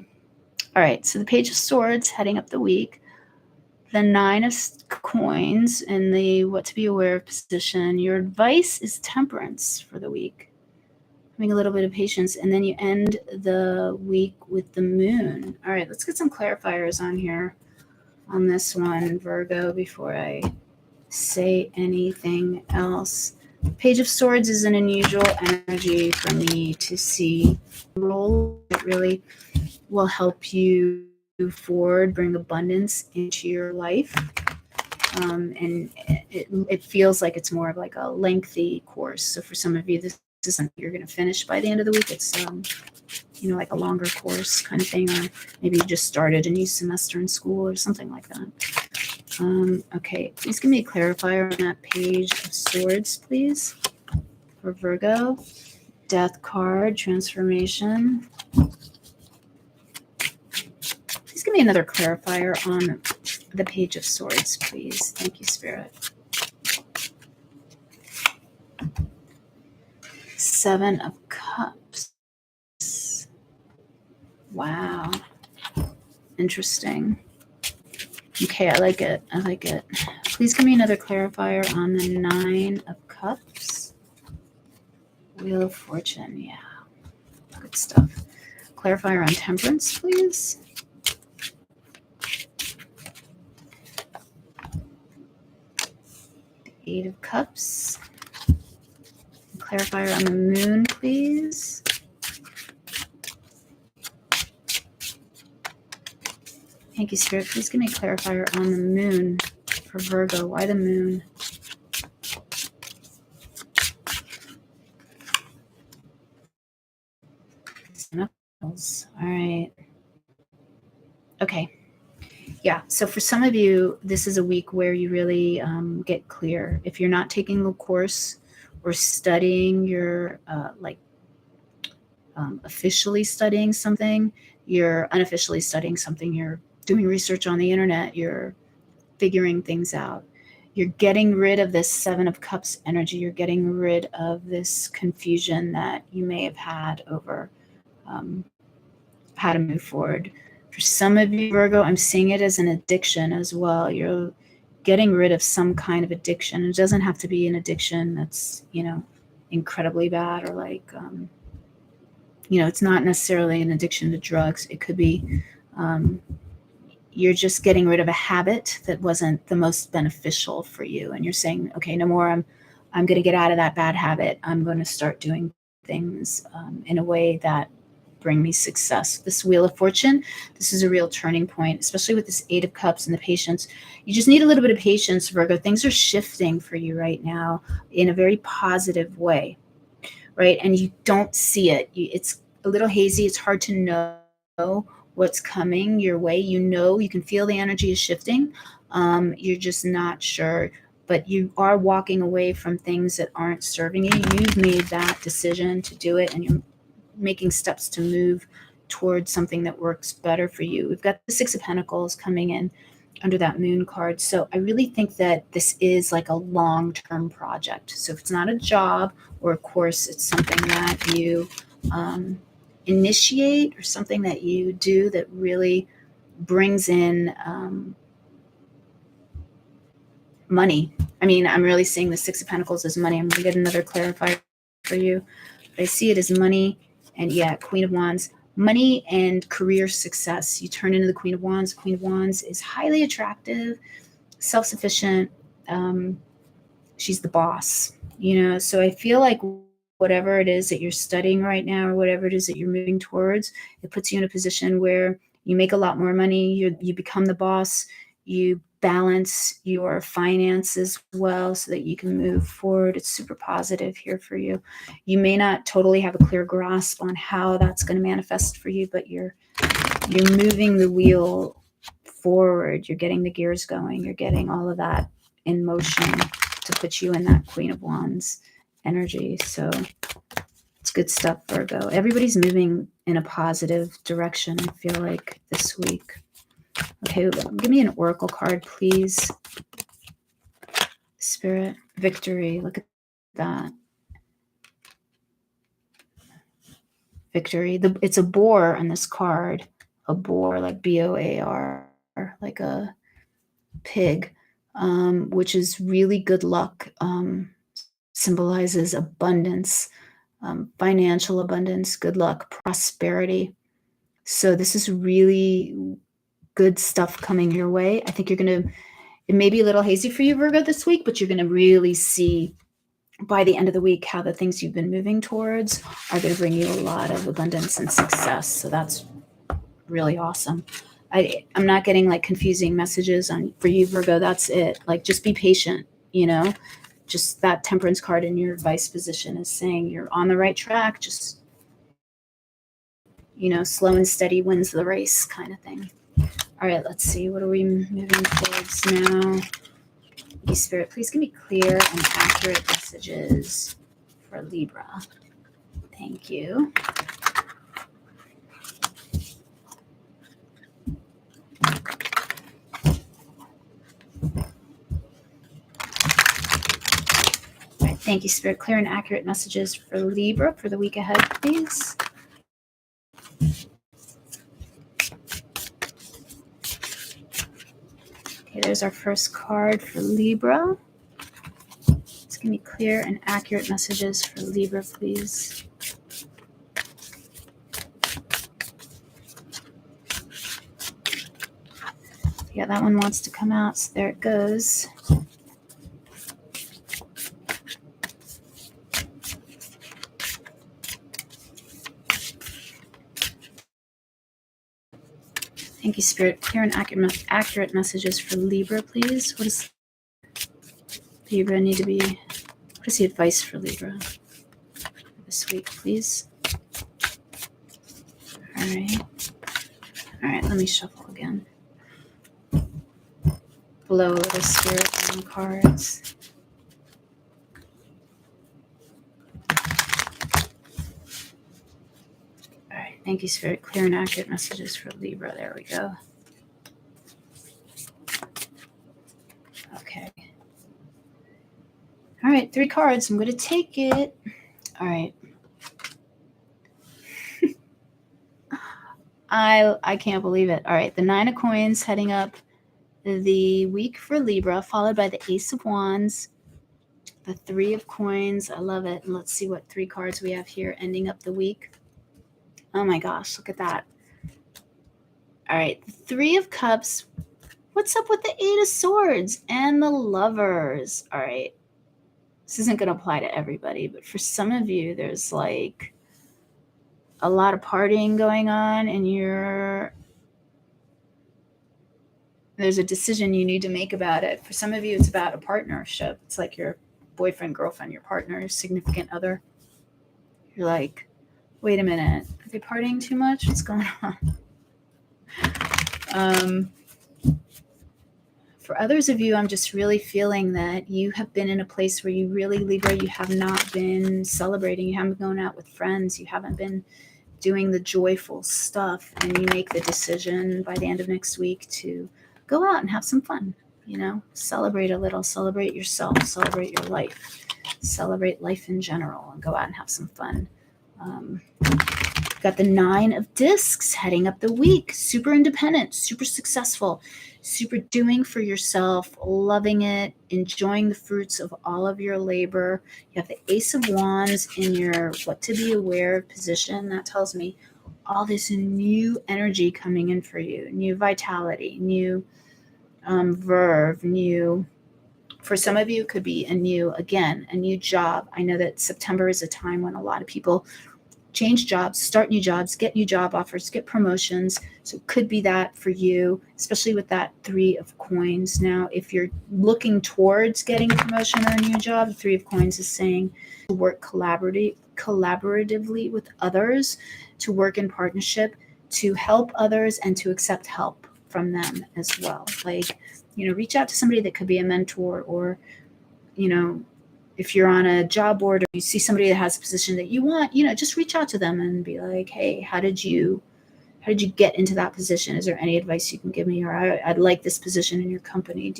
right, so the Page of Swords heading up the week. The Nine of Coins in the what to be aware of position. Your advice is temperance for the week. Having a little bit of patience. And then you end the week with the moon. All right, let's get some clarifiers on here on this one, Virgo, before I say anything else. Page of Swords is an unusual energy for me to see. It really will help you move forward, bring abundance into your life. And it feels like it's more of like a lengthy course. So for some of you, this is something you're going to finish by the end of the week. It's, like a longer course kind of thing, or maybe you just started a new semester in school or something like that. Okay, please give me a clarifier on that Page of Swords, please, for Virgo. Death card, transformation. Please give me another clarifier on the Page of Swords, please. Thank you, Spirit. Seven of Cups. Wow. Interesting. Okay, I like it. Please give me another clarifier on the Nine of Cups. Wheel of Fortune, yeah. Good stuff. Clarifier on Temperance, please. Eight of Cups. Clarifier on the Moon, please. Thank you, Spirit. Please give me a clarifier on the Moon for Virgo. Why the Moon? All right. Okay. Yeah. So for some of you, this is a week where you really get clear. If you're not taking a course or studying your officially studying something, you're unofficially studying something, you're doing research on the internet, you're figuring things out. You're getting rid of this Seven of Cups energy. You're getting rid of this confusion that you may have had over how to move forward. For some of you, Virgo, I'm seeing it as an addiction as well. You're getting rid of some kind of addiction. It doesn't have to be an addiction that's, incredibly bad, or like, it's not necessarily an addiction to drugs. It could be you're just getting rid of a habit that wasn't the most beneficial for you. And you're saying, okay, no more. I'm going to get out of that bad habit. I'm going to start doing things in a way that bring me success. This Wheel of Fortune, this is a real turning point, especially with this Eight of Cups and the patience. You just need a little bit of patience, Virgo. Things are shifting for you right now in a very positive way, right? And you don't see it. It's a little hazy. It's hard to know what's coming your way. You can feel the energy is shifting. You're just not sure, but you are walking away from things that aren't serving you. You've made that decision to do it, and you're making steps to move towards something that works better for you. We've got the Six of Pentacles coming in under that Moon card. So I really think that this is like a long-term project. So if it's not a job or a course, it's something that you initiate or something that you do that really brings in money. I mean, I'm really seeing the Six of Pentacles as money. I'm going to get another clarifier for you. But I see it as money and, yeah, Queen of Wands. Money and career success. You turn into the Queen of Wands. Queen of Wands is highly attractive, self-sufficient. She's the boss, so I feel like whatever it is that you're studying right now or whatever it is that you're moving towards, it puts you in a position where you make a lot more money. You become the boss. You balance your finances well so that you can move forward. It's super positive here for you. You may not totally have a clear grasp on how that's going to manifest for you, but you're moving the wheel forward. You're getting the gears going. You're getting all of that in motion to put you in that Queen of Wands energy. So it's good stuff, Virgo. Everybody's moving in a positive direction, I feel like, this week. Okay, give me an oracle card, please. Spirit, victory. Look at that. Victory. It's a boar on this card. A boar, like B-O-A-R, like a pig, which is really good luck. Symbolizes abundance, financial abundance, good luck, prosperity. So this is really good stuff coming your way. I think you're going to, it may be a little hazy for you, Virgo, this week, but you're going to really see by the end of the week how the things you've been moving towards are going to bring you a lot of abundance and success. So that's really awesome. I'm not getting like confusing messages for you, Virgo. That's it. Like, just be patient, just that Temperance card in your vice position is saying you're on the right track. Just, slow and steady wins the race kind of thing. All right, let's see. What are we moving towards now? Spirit, please give me clear and accurate messages for Libra. Thank you. All right, thank you, Spirit. Clear and accurate messages for Libra for the week ahead, please. Okay, there's our first card for Libra. Let's give me clear and accurate messages for Libra, please. Yeah, that one wants to come out, so there it goes. Thank you, Spirit. Clear and accurate messages for Libra, please. What does Libra need to be? What is the advice for Libra this week, please? All right. All right, let me shuffle again. Blow the Spirit on the cards. All right, thank you, Spirit. Clear and accurate messages for Libra. There we go. Okay. All right, 3 cards. I'm going to take it. All right. I can't believe it. All right, the 9 of Coins heading up the week for Libra, followed by the Ace of Wands, the 3 of Coins. I love it. And let's see what 3 cards we have here ending up the week. Oh my gosh, look at that. All right, the 3 of Cups. What's up with the 8 of Swords and the Lovers? All right. This isn't going to apply to everybody, but for some of you, there's like a lot of partying going on and there's a decision you need to make about it. For some of you, it's about a partnership. It's like your boyfriend, girlfriend, your partner, significant other. You're like, wait a minute, are they partying too much? What's going on? For others of you, I'm just really feeling that you have been in a place where you really, Libra, you have not been celebrating. You haven't been going out with friends. You haven't been doing the joyful stuff. And you make the decision by the end of next week to go out and have some fun, celebrate a little, celebrate yourself, celebrate your life, celebrate life in general, and go out and have some fun. Got the 9 of discs heading up the week. Super independent, super successful, super doing for yourself, loving it, enjoying the fruits of all of your labor. You have the Ace of Wands in your what to be aware of position. That tells me all this new energy coming in for you, new vitality, new verve, new. For some of you, it could be a new job. I know that September is a time when a lot of people change jobs, start new jobs, get new job offers, get promotions. So it could be that for you, especially with that 3 of coins. Now, if you're looking towards getting a promotion or a new job, the 3 of coins is saying to work collaboratively with others, to work in partnership, to help others, and to accept help from them as well. Like, reach out to somebody that could be a mentor, or, if you're on a job board or you see somebody that has a position that you want, just reach out to them and be like, hey, how did you get into that position? Is there any advice you can give me? Or I'd like this position in your company.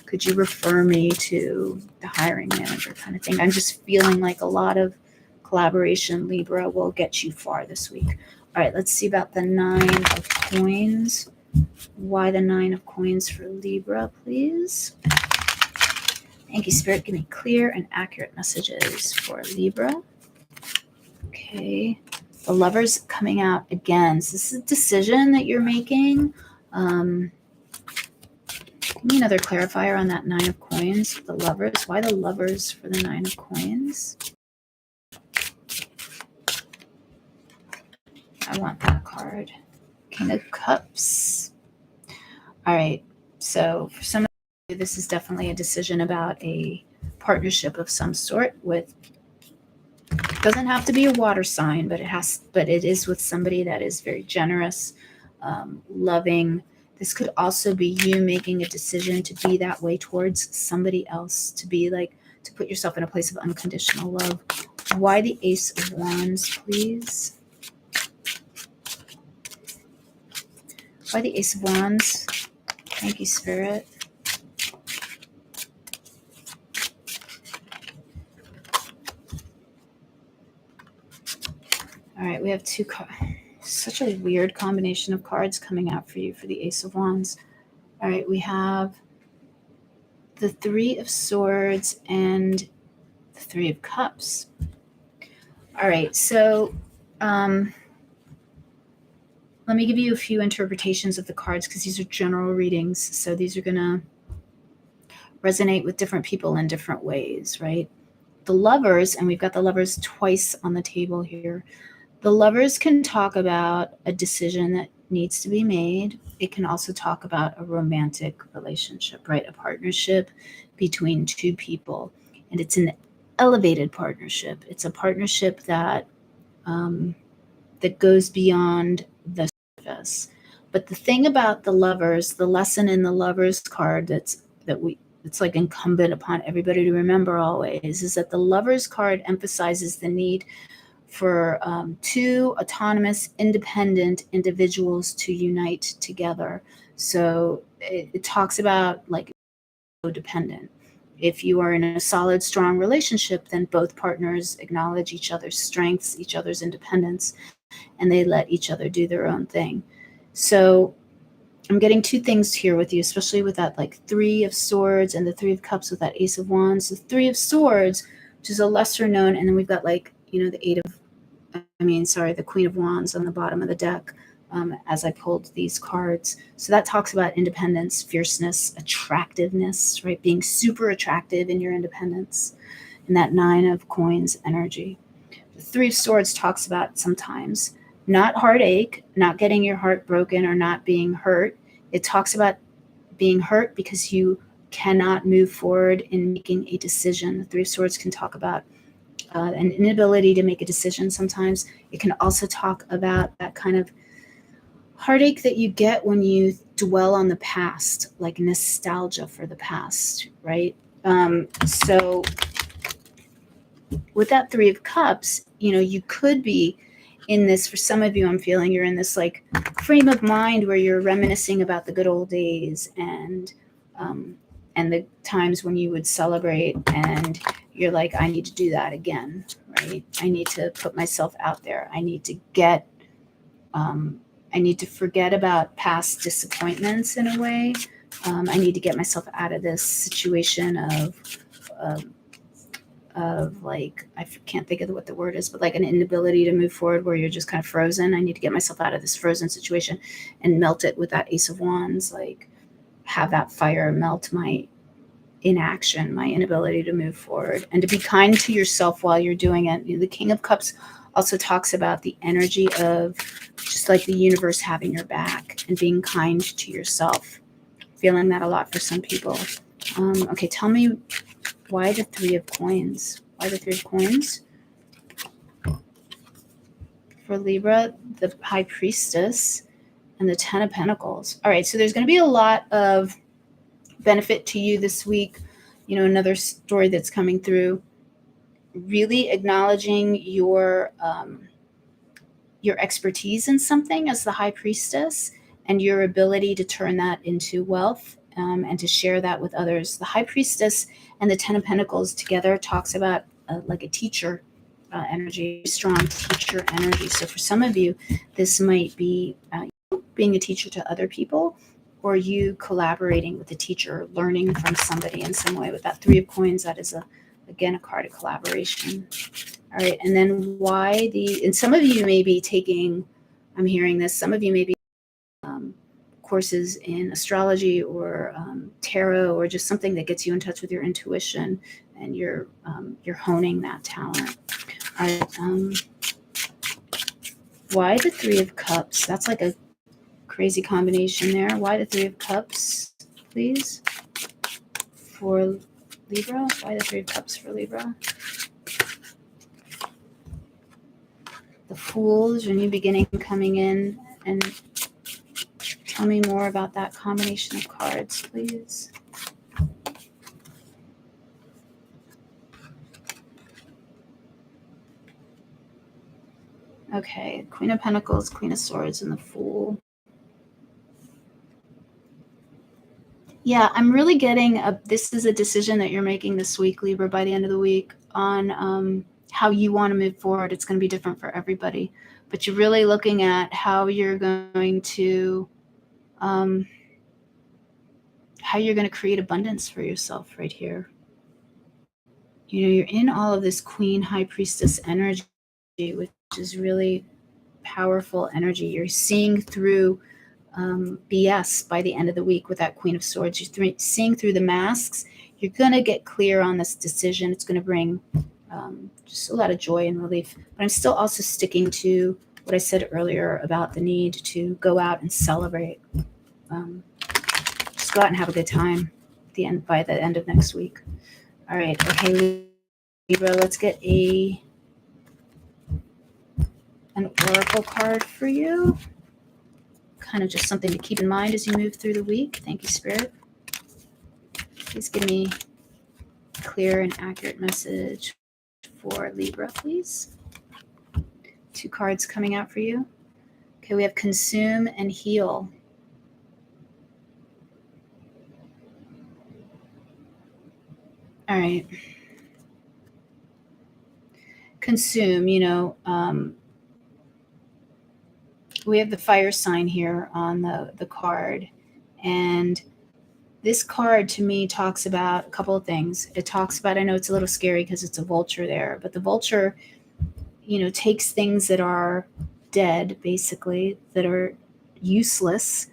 Could you refer me to the hiring manager, kind of thing? I'm just feeling like a lot of collaboration, Libra, will get you far this week. All right, let's see about the 9 of coins. Why the 9 of coins for Libra, please? Thank you, Spirit. Give me clear and accurate messages for Libra. Okay. The Lovers coming out again. So this is a decision that you're making. Give me another clarifier on that 9 of coins. The Lovers. Why the Lovers for the 9 of coins? I want that card. King of Cups. All right. So for some of you, this is definitely a decision about a partnership of some sort with, doesn't have to be a water sign, but it is with somebody that is very generous, loving. This could also be you making a decision to be that way towards somebody else, to put yourself in a place of unconditional love. Why the Ace of Wands, please? Why the Ace of Wands? Thank you, Spirit. All right, we have 2 cards. Such a weird combination of cards coming out for you for the Ace of Wands. All right, we have the 3 of Swords and the 3 of Cups. All right, so let me give you a few interpretations of the cards, because these are general readings. So these are going to resonate with different people in different ways, right? The Lovers, and we've got the Lovers twice on the table here. The Lovers can talk about a decision that needs to be made. It can also talk about a romantic relationship, right? A partnership between 2 people. And it's an elevated partnership. It's a partnership that that goes beyond the surface. But the thing about the Lovers, the lesson in the Lovers card it's like incumbent upon everybody to remember always, is that the Lovers card emphasizes the need for 2 autonomous, independent individuals to unite together. So it talks about like codependent. If you are in a solid, strong relationship, then both partners acknowledge each other's strengths, each other's independence, and they let each other do their own thing. So I'm getting 2 things here with you, especially with that like 3 of Swords and the 3 of Cups with that Ace of Wands. The 3 of Swords, which is a lesser known, and then we've got the Queen of Wands on the bottom of the deck as I pulled these cards. So that talks about independence, fierceness, attractiveness, right? Being super attractive in your independence, and that 9 of Coins energy. The 3 of Swords talks about sometimes not heartache, not getting your heart broken or not being hurt. It talks about being hurt because you cannot move forward in making a decision. The 3 of Swords can talk about an inability to make a decision sometimes. It can also talk about that kind of heartache that you get when you dwell on the past, like nostalgia for the past, right? So with that 3 of Cups, you could be in this, for some of you, I'm feeling you're in this like frame of mind where you're reminiscing about the good old days and the times when you would celebrate and you're like, I need to do that again, right? I need to put myself out there. I need to get, I need to forget about past disappointments in a way. I need to get myself out of this situation of like, I can't think of what the word is, but like an inability to move forward where you're just kind of frozen. I need to get myself out of this frozen situation and melt it with that Ace of Wands, like have that fire melt my inaction, my inability to move forward, and to be kind to yourself while you're doing it. The King of Cups also talks about the energy of just like the universe having your back and being kind to yourself. Feeling that a lot for some people. Okay, tell me why the Three of Coins? Why the Three of Coins? For Libra, the High Priestess, and the Ten of Pentacles. All right, so there's going to be a lot of benefit to you this week. You know, another story that's coming through, really acknowledging your expertise in something as the High Priestess and your ability to turn that into wealth, and to share that with others. The High Priestess and the Ten of Pentacles together talks about like a teacher energy, strong teacher energy. So for some of you, this might be being a teacher to other people, or you collaborating with a teacher, learning from somebody in some way. With that Three of Coins, that is again a card of collaboration. All right, and then and some of you may be taking, I'm hearing this, some of you may be courses in astrology or tarot, or just something that gets you in touch with your intuition, and you're honing that talent. All right, why the Three of Cups? That's like a crazy combination there. Why the Three of Cups, please, for Libra? Why the Three of Cups for Libra? The Fool, your new beginning coming in. And tell me more about that combination of cards, please. Okay, Queen of Pentacles, Queen of Swords, and the Fool. Yeah, I'm really getting this is a decision that you're making this week, Libra, by the end of the week, on how you want to move forward. It's going to be different for everybody, but you're really looking at how you're going to create abundance for yourself right here. You know, you're in all of this Queen High Priestess energy, which is really powerful energy. You're seeing through BS by the end of the week with that Queen of Swords. You're seeing through the masks. You're going to get clear on this decision. It's going to bring just a lot of joy and relief. But I'm still also sticking to what I said earlier about the need to go out and celebrate. Just go out and have a good time by the end of next week. All right. Okay, Libra, let's get an oracle card for you. Kind of just something to keep in mind as you move through the week. Thank you, Spirit. Please give me a clear and accurate message for Libra, please. 2 cards coming out for you. Okay, we have Consume and Heal. All right. Consume, we have the fire sign here on the card. And this card to me talks about a couple of things. It talks about, I know it's a little scary because it's a vulture there, but the vulture, takes things that are dead, basically, that are useless,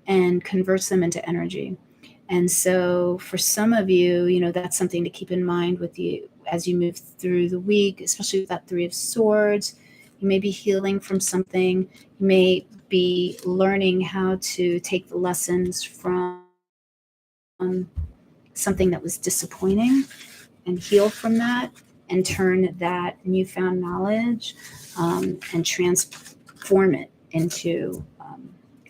and converts them into energy. And so for some of you, that's something to keep in mind with you as you move through the week, especially with that Three of Swords. You may be healing from something. You may be learning how to take the lessons from something that was disappointing and heal from that, and turn that newfound knowledge and transform it into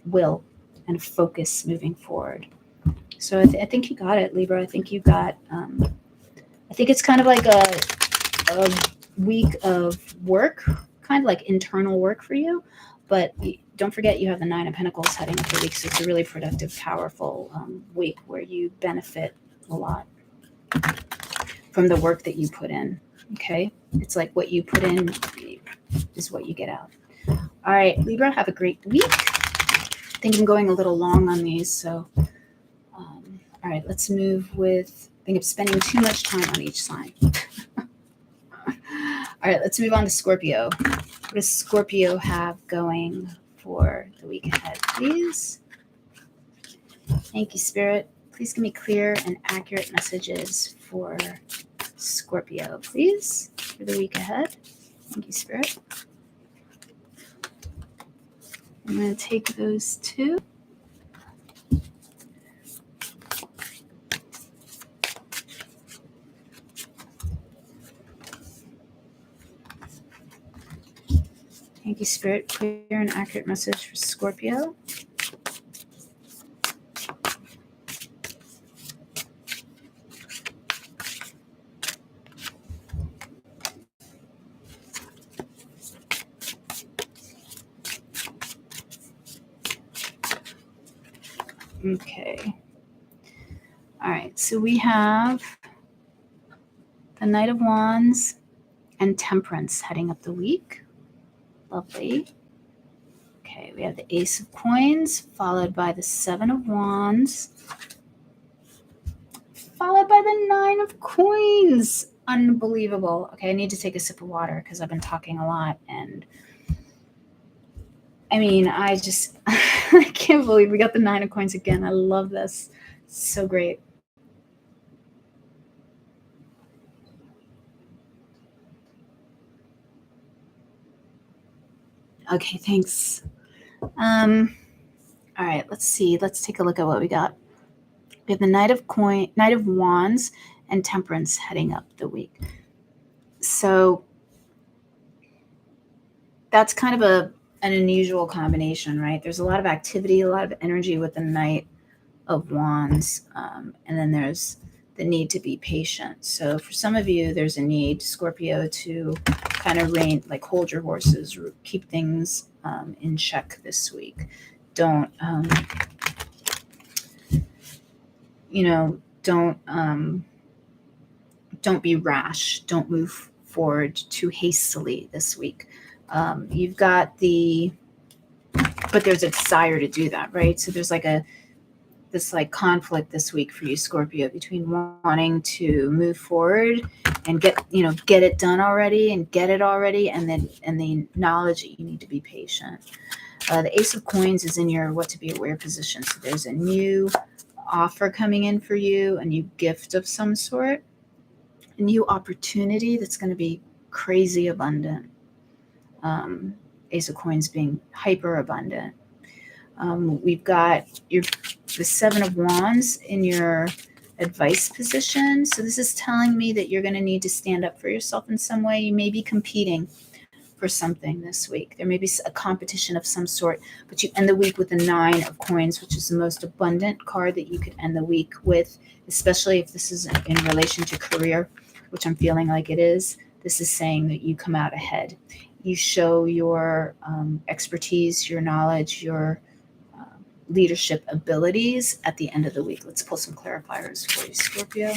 will and focus moving forward. So I think you got it, Libra. I think you got, I think it's kind of like a week of work, kind of like internal work for you. But don't forget, you have the Nine of Pentacles heading up the week. So it's a really productive, powerful week where you benefit a lot. from the work that you put in. Okay. It's like what you put in is what you get out. All right, Libra, have a great week. I think I'm going a little long on these. So, all right, let's move with, I think I'm spending too much time on each sign. All right, let's move on to Scorpio. What does Scorpio have going for the week ahead, please? Thank you, Spirit. Please give me clear and accurate messages for Scorpio, please, for the week ahead. Thank you, Spirit. I'm going to take those two. Thank you, Spirit. Clear and accurate message for Scorpio. Okay. All right. So we have the Knight of Wands and Temperance heading up the week. Lovely. Okay. We have the Ace of Coins, followed by the Seven of Wands, followed by the Nine of Coins. Unbelievable. Okay. I need to take a sip of water because I've been talking a lot. And I mean, I just, I can't believe we got the Nine of Coins again. I love this. It's so great. Okay, thanks. All right, let's see. Let's take a look at what we got. We have the Knight of Wands and Temperance heading up the week. So that's kind of an unusual combination, right? There's a lot of activity, a lot of energy with the Knight of Wands, and then there's the need to be patient. So for some of you, there's a need, Scorpio, to kind of hold your horses, keep things in check this week. Don't be rash. Don't move forward too hastily this week. You've got but there's a desire to do that, right? So there's this conflict this week for you, Scorpio, between wanting to move forward and get it done already and get it already, and the knowledge that you need to be patient. The Ace of Coins is in your what to be aware position. So there's a new offer coming in for you, a new gift of some sort, a new opportunity that's going to be crazy abundant. Ace of Coins being hyper abundant. We've got the Seven of Wands in your advice position. So this is telling me that you're going to need to stand up for yourself in some way. You may be competing for something this week. There may be a competition of some sort, but you end the week with the Nine of Coins, which is the most abundant card that you could end the week with, especially if this is in relation to career, which I'm feeling like it is. This is saying that you come out ahead. You show your expertise, your knowledge, your leadership abilities at the end of the week. Let's pull some clarifiers for you, Scorpio.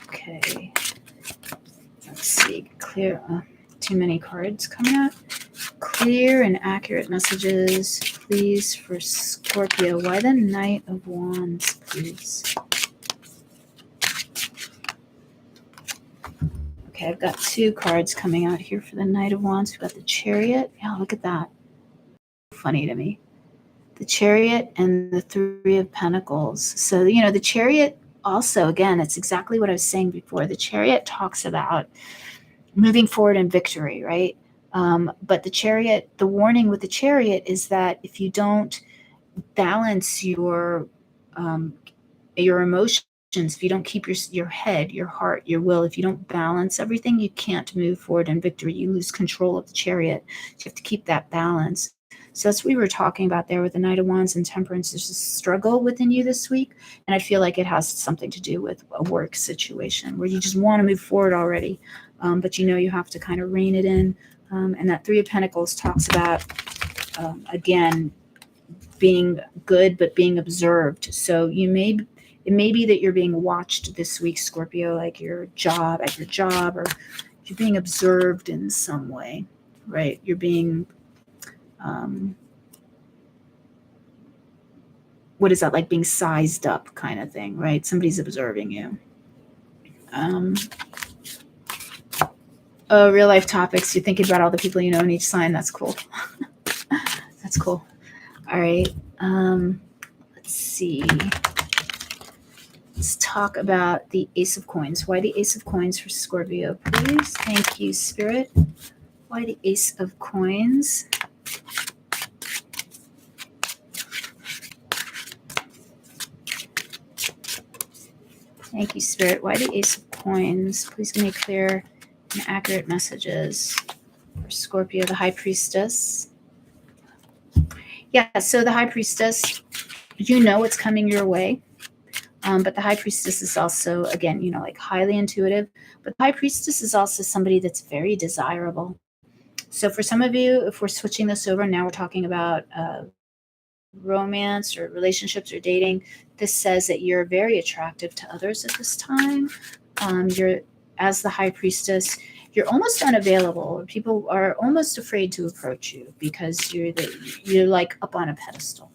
Okay. Let's see. Clear. Too many cards coming out. Clear and accurate messages, please, for Scorpio. Why the Knight of Wands, please? Okay, I've got two cards coming out here for the Knight of Wands. We've got the Chariot. Yeah, look at that. Funny to me. The Chariot and the Three of Pentacles. So, the Chariot also, again, it's exactly what I was saying before. The Chariot talks about moving forward in victory, right? But the Chariot, the warning with the Chariot is that if you don't balance your emotions, if you don't keep your head, your heart, your will, if you don't balance everything, you can't move forward in victory. You lose control of the Chariot. You have to keep that balance. So that's what we were talking about there with the Knight of Wands and Temperance. There's a struggle within you this week, and I feel like it has something to do with a work situation where you just want to move forward already, but you have to kind of rein it in. And that Three of Pentacles talks about, again, being good but being observed. So you may it may be that you're being watched this week, Scorpio, like at your job, or you're being observed in some way, right? You're being, what is that, like being sized up kind of thing, right? Somebody's observing you. Real life topics. You're thinking about all the people you know in each sign. That's cool. That's cool. All right. Let's see. Let's talk about the Ace of Coins. Why the Ace of Coins for Scorpio, please? Thank you, Spirit. Why the Ace of Coins? Thank you, Spirit. Why the Ace of Coins? Please give me clear and accurate messages for Scorpio, the High Priestess. Yeah, so the High Priestess, you know what's coming your way. But the High Priestess is also, again, you know, like highly intuitive. But the High Priestess is also somebody that's very desirable. So for some of you, if we're switching this over, now we're talking about romance or relationships or dating, this says that you're very attractive to others at this time. You're, as the High Priestess, you're almost unavailable. People are almost afraid to approach you because you're like up on a pedestal.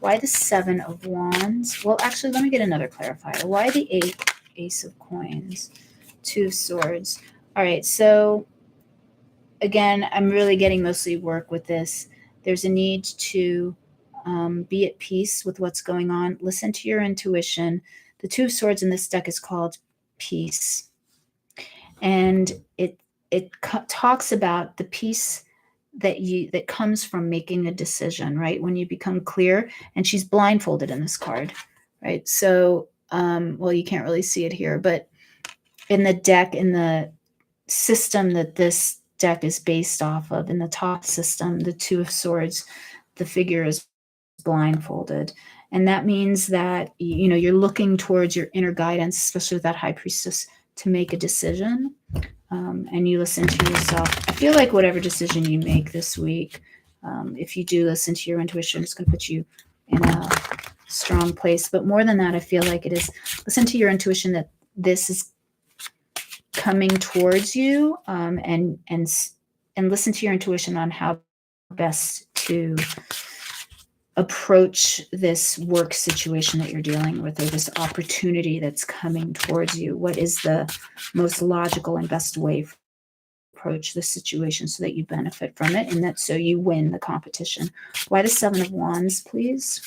Why the Seven of Wands? Well, actually, let me get another clarifier. Why the Ace of Coins? Two of Swords. All right, so again, I'm really getting mostly work with this. There's a need to be at peace with what's going on. Listen to your intuition. The Two of Swords in this deck is called peace. And it talks about the peace that comes from making a decision, right? When you become clear, and she's blindfolded in this card, right? So, well, you can't really see it here, but in the deck, in the system that this deck is based off of, in the top system, the Two of Swords, the figure is blindfolded. And that means that, you know, you're looking towards your inner guidance, especially with that High Priestess, to make a decision. And you listen to yourself. I feel like whatever decision you make this week, if you do listen to your intuition, it's going to put you in a strong place. But more than that, I feel like it is listen to your intuition that this is coming towards you, and listen to your intuition on how best to approach this work situation that you're dealing with, or this opportunity that's coming towards you. What is the most logical and best way to approach the situation so that you benefit from it, and that so you win the competition? Why the Seven of Wands, please?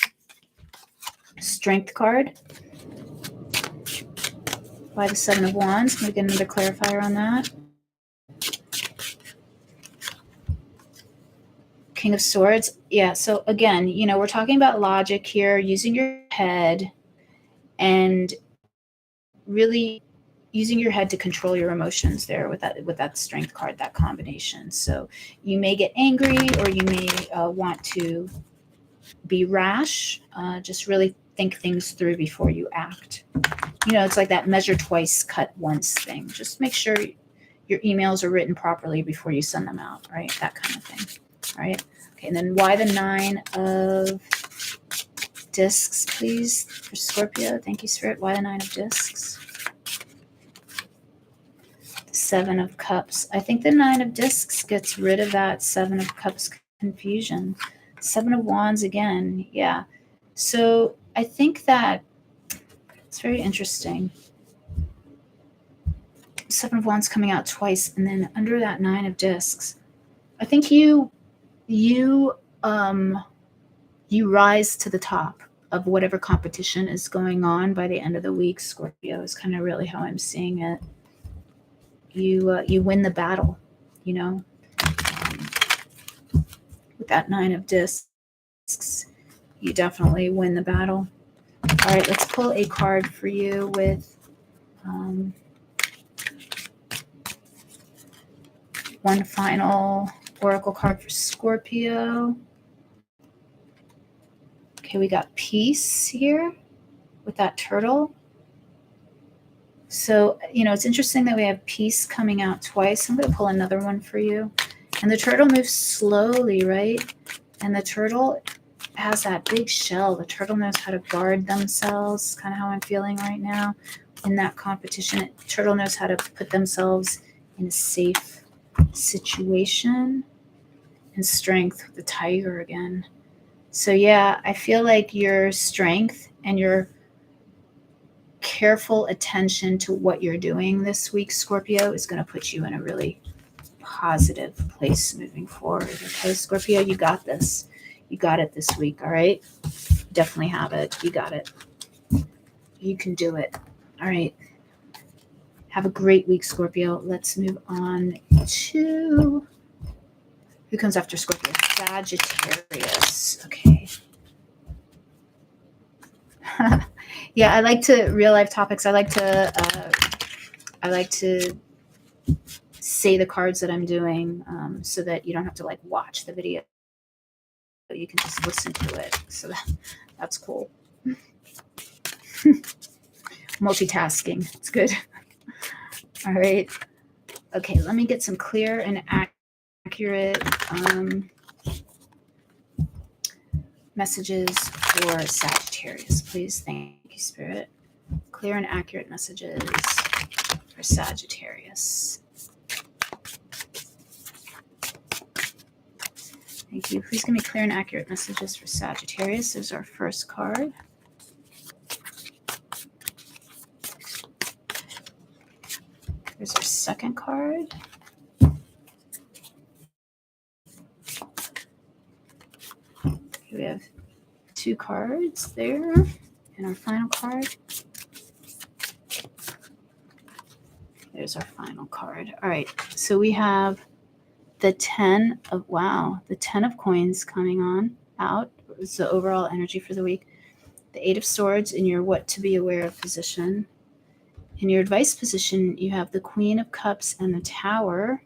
Strength card. Why the Seven of Wands? Can we get another clarifier on that? King of Swords. Yeah, so again, you know, we're talking about logic here, using your head, and really using your head to control your emotions there with that Strength card, that combination. So you may get angry, or you may want to be rash. Just really think things through before you act. You know, it's like that measure twice, cut once thing. Just make sure your emails are written properly before you send them out, right? That kind of thing. All right. Okay, and then why the Nine of Discs, please, for Scorpio? Thank you, Spirit. Why the Nine of Discs? The Seven of Cups. I think the Nine of Discs gets rid of that Seven of Cups confusion. Seven of Wands again. Yeah. So I think that it's very interesting. Seven of Wands coming out twice, and then under that Nine of Discs, I think you rise to the top of whatever competition is going on by the end of the week. Scorpio is kind of really how I'm seeing it. You win the battle, you know, with that Nine of Discs. You definitely win the battle. All right, let's pull a card for you with one final oracle card for Scorpio. Okay, we got peace here with that turtle. So, you know, it's interesting that we have peace coming out twice. I'm going to pull another one for you. And the turtle moves slowly, right? And the turtle has that big shell. The turtle knows how to guard themselves, kind of how I'm feeling right now in that competition. Turtle knows how to put themselves in a safe situation. And strength with the tiger again. So yeah, I feel like your strength and your careful attention to what you're doing this week, Scorpio, is going to put you in a really positive place moving forward. Okay, Scorpio, you got this. You got it this week, all right? Definitely have it. You got it. You can do it. All right. Have a great week, Scorpio. Let's move on to who comes after Scorpio? Sagittarius. Okay. Yeah, I like to real life topics. I like to say the cards that I'm doing, so that you don't have to like watch the video. You can just listen to it. So that's cool. Multitasking. It's good. All right. Okay, let me get some clear and accurate messages for Sagittarius, please. Thank you, Spirit. Clear and accurate messages for Sagittarius. Thank you. Please give me clear and accurate messages for Sagittarius. There's our first card. There's our second card. We have 2 cards there. And our final card. There's our final card. All right. So we have the 10 of, the 10 of coins coming on out. It's the overall energy for the week. The 8 of swords in your what to be aware of position. In your advice position, you have the Queen of Cups and the Tower.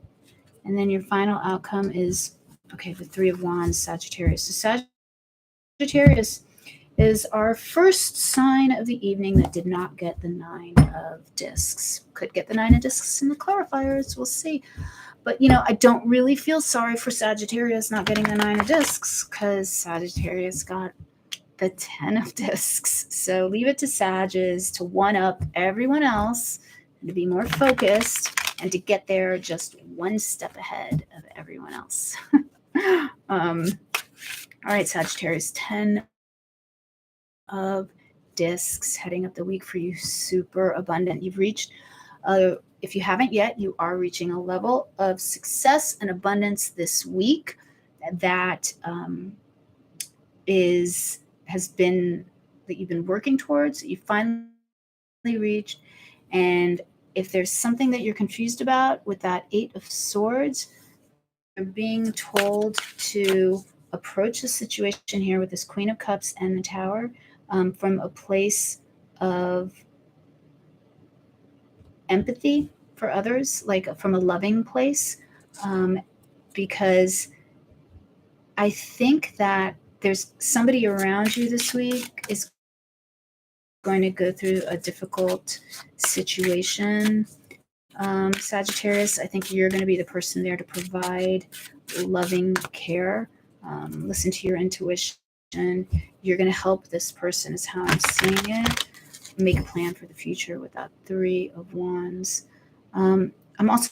And then your final outcome is, the 3 of Wands, Sagittarius. So Sagittarius is our first sign of the evening that did not get the 9 of discs. Could get the 9 of discs in the clarifiers. We'll see. But, I don't really feel sorry for Sagittarius not getting the 9 of discs because Sagittarius got the 10 of discs. So leave it to Sagittarius to one-up everyone else and to be more focused and to get there just one step ahead of everyone else. All right, Sagittarius, 10 of discs heading up the week for you. Super abundant. You've reached, if you haven't yet, you are reaching a level of success and abundance this week that that you've been working towards, that you finally reached. And if there's something that you're confused about with that 8 of swords, you're being told to approach the situation here with this Queen of Cups and the Tower from a place of empathy for others, like from a loving place, because I think that there's somebody around you this week is going to go through a difficult situation. Sagittarius, I think you're going to be the person there to provide loving care. Listen to your intuition. You're going to help this person is how I'm seeing it. Make a plan for the future with that 3 of Wands. I'm also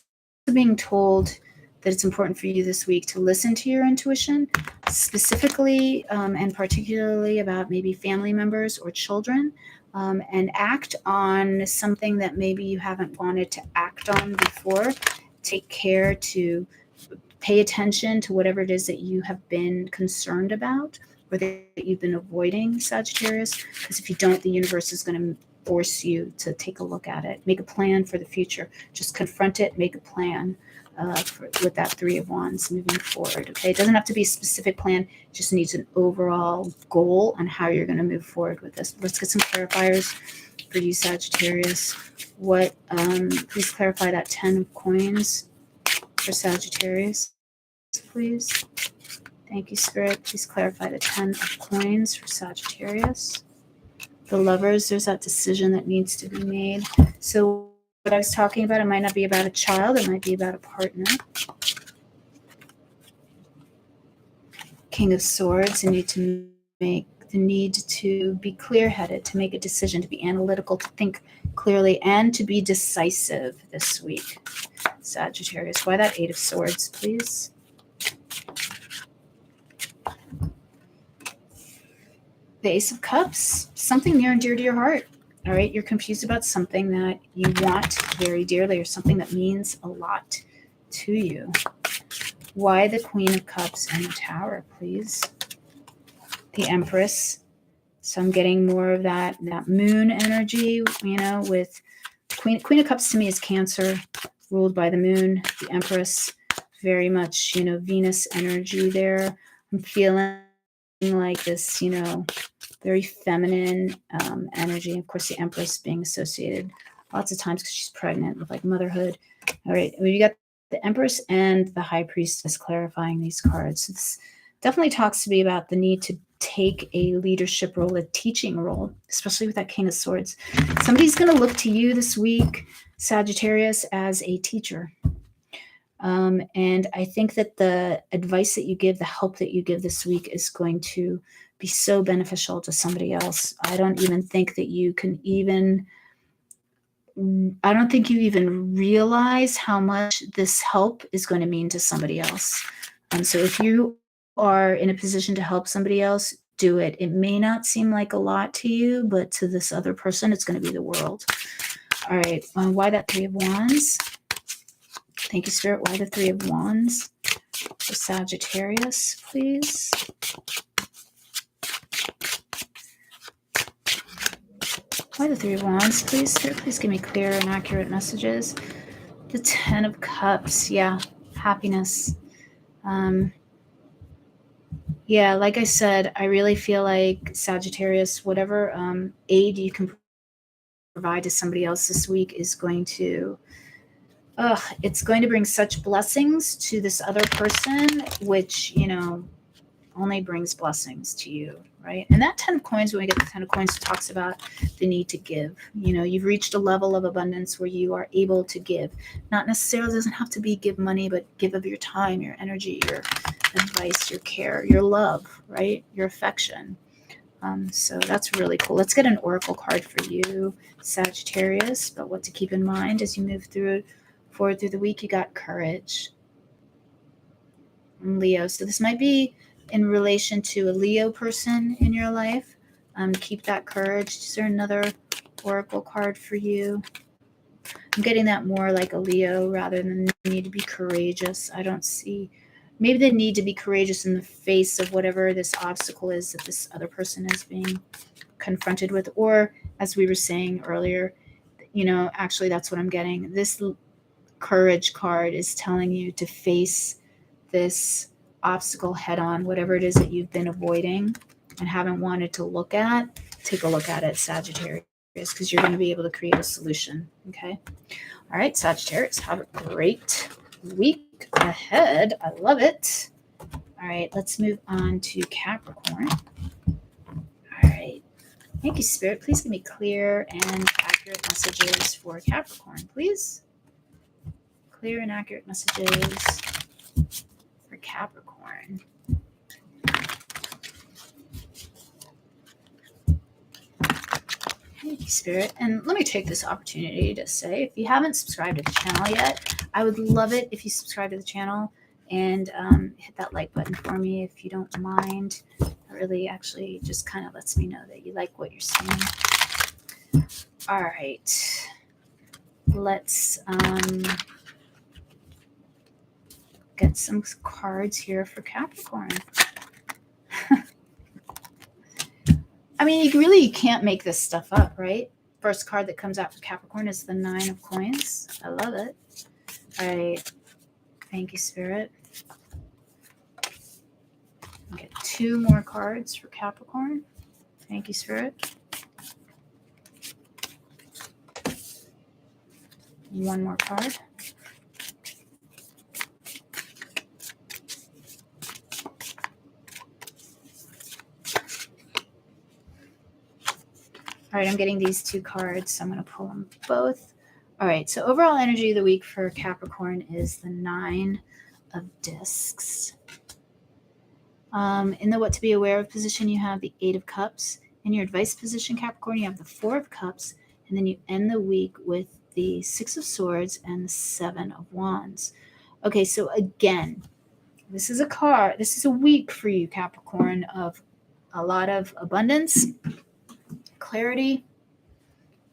being told that it's important for you this week to listen to your intuition, specifically and particularly about maybe family members or children, and act on something that maybe you haven't wanted to act on before. Take care to pay attention to whatever it is that you have been concerned about or that you've been avoiding, Sagittarius, because if you don't, the universe is going to force you to take a look at it. Make a plan for the future. Just confront it, make a plan with that 3 of Wands moving forward. Okay, it doesn't have to be a specific plan. It just needs an overall goal on how you're going to move forward with this. Let's get some clarifiers for you, Sagittarius. Please clarify that 10 of coins for Sagittarius, please. Thank you, Spirit. Please clarify the 10 of coins for Sagittarius. The Lovers, there's that decision that needs to be made. So what I was talking about, it might not be about a child. It might be about a partner. King of Swords, you need to make the need to be clear-headed, to make a decision, to be analytical, to think clearly, and to be decisive this week. Sagittarius, why that Eight of Swords, please? The Ace of Cups, something near and dear to your heart. All right, you're confused about something that you want very dearly, or something that means a lot to you. Why the Queen of Cups and the Tower, please? The Empress. So I'm getting more of that moon energy, you know, with Queen of Cups to me is Cancer, ruled by the moon. The Empress, very much, you know, Venus energy there. I'm feeling like this, you know, very feminine energy. Of course, the Empress being associated lots of times because she's pregnant with like motherhood. All right, we got the Empress and the High Priestess clarifying these cards. So this definitely talks to me about the need to take a leadership role, a teaching role, especially with that King of Swords. Somebody's going to look to you this week, Sagittarius, as a teacher. And I think that the advice that you give, the help that you give this week is going to be so beneficial to somebody else. I don't even think that you can even, I don't think you even realize how much this help is going to mean to somebody else. So if you are in a position to help somebody else, do it. It may not seem like a lot to you, but to this other person, it's going to be the world. All right. Why that Three of Wands? Thank you, Spirit. Why the Three of Wands for Sagittarius, please? Why the Three of Wands, please? Spirit, please give me clear and accurate messages. The Ten of Cups. Yeah. Happiness. Yeah, like I said, I really feel like Sagittarius, whatever aid you can provide to somebody else this week is going to, it's going to bring such blessings to this other person, which, you know, only brings blessings to you, right? And that 10 of coins, when we get the 10 of coins, talks about the need to give. You know, you've reached a level of abundance where you are able to give. Not necessarily, doesn't have to be give money, but give of your time, your energy, your advice, your care, your love, right? Your affection. So that's really cool. Let's get an oracle card for you, Sagittarius, about what to keep in mind as you move forward through the week. You got courage. Leo. So this might be in relation to a Leo person in your life. Keep that courage. Is there another oracle card for you? I'm getting that more like a Leo rather than the need to be courageous. I don't see. Maybe the need to be courageous in the face of whatever this obstacle is that this other person is being confronted with. Or, as we were saying earlier, you know, actually that's what I'm getting. This courage card is telling you to face this obstacle head on, whatever it is that you've been avoiding and haven't wanted to look at. Take a look at it, Sagittarius, because you're going to be able to create a solution. Okay. All right, Sagittarius, have a great week ahead. I love it. All right, let's move on to Capricorn. All right. Thank you, Spirit. Please give me clear and accurate messages for Capricorn, please. Clear and accurate messages for Capricorn. Thank you, Spirit. And let me take this opportunity to say, if you haven't subscribed to the channel yet, I would love it if you subscribe to the channel and hit that like button for me if you don't mind. It really actually just kind of lets me know that you like what you're seeing. All right. Let's get some cards here for Capricorn. I mean, you can't make this stuff up, right? First card that comes out for Capricorn is the Nine of Coins. I love it. All right. Thank you, Spirit. I'll get 2 more cards for Capricorn. Thank you, Spirit. 1 more card. All right, I'm getting these 2 cards, so I'm going to pull them both. All right, so overall energy of the week for Capricorn is the 9 of Discs. In the what to be aware of position, you have the Eight of Cups. In your advice position, Capricorn, you have the Four of Cups. And then you end the week with the Six of Swords and the Seven of Wands. Okay, so again, this is a week for you, Capricorn, of a lot of abundance, clarity,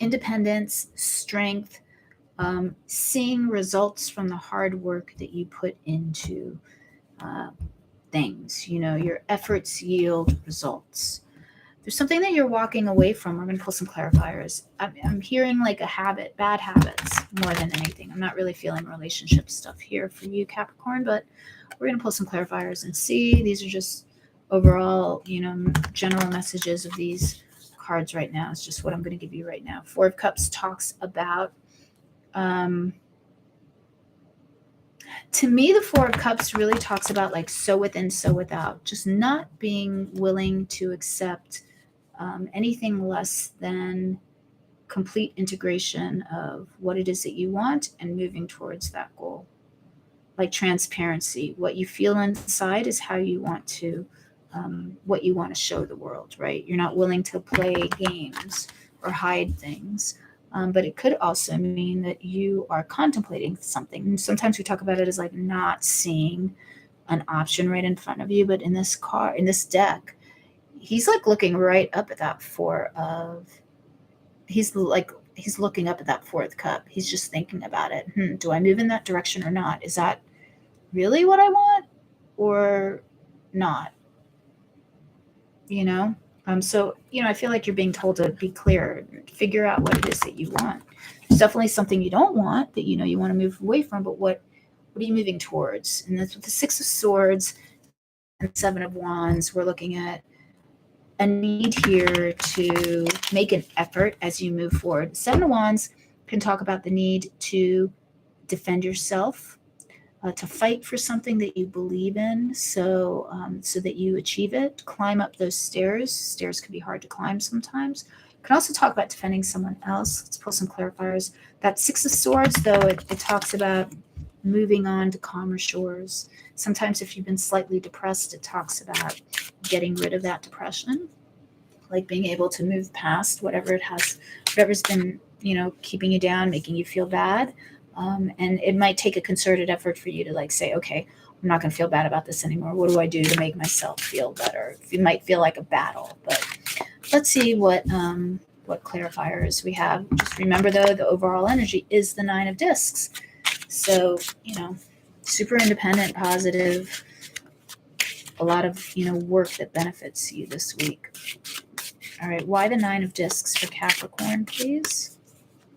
independence, strength, seeing results from the hard work that you put into things. Your efforts yield results. There's something that you're walking away from. We're going to pull some clarifiers. I'm hearing like a habit, bad habits more than anything. I'm not really feeling relationship stuff here for you, Capricorn, but we're going to pull some clarifiers and see. These are just overall, general messages of these cards right now. It's just what I'm going to give you right now. Four of Cups talks about, to me, the Four of Cups really talks about like so within, so without, just not being willing to accept anything less than complete integration of what it is that you want and moving towards that goal. Like transparency, what you feel inside is how you want to, what you want to show the world, right? You're not willing to play games or hide things. But it could also mean that you are contemplating something. And sometimes we talk about it as like not seeing an option right in front of you. But in this deck, he's like looking right up at that he's looking up at that Fourth Cup. He's just thinking about it. Do I move in that direction or not? Is that really what I want or not? So, I feel like you're being told to be clear, figure out what it is that you want. There's definitely something you don't want that you want to move away from, but what are you moving towards? And that's with the Six of Swords and Seven of Wands. We're looking at a need here to make an effort as you move forward. Seven of Wands can talk about the need to defend yourself, to fight for something that you believe in, so that you achieve it. Climb up those stairs. Stairs can be hard to climb sometimes. You can also talk about defending someone else. Let's pull some clarifiers. That Six of Swords, though, it talks about moving on to calmer shores. Sometimes if you've been slightly depressed, it talks about getting rid of that depression, like being able to move past whatever's been, keeping you down, making you feel bad. And it might take a concerted effort for you to like say, okay, I'm not going to feel bad about this anymore. What do I do to make myself feel better? It might feel like a battle, but let's see what clarifiers we have. Just remember though, the overall energy is the Nine of Discs. So, super independent, positive, a lot of, work that benefits you this week. All right. Why the Nine of Discs for Capricorn, please?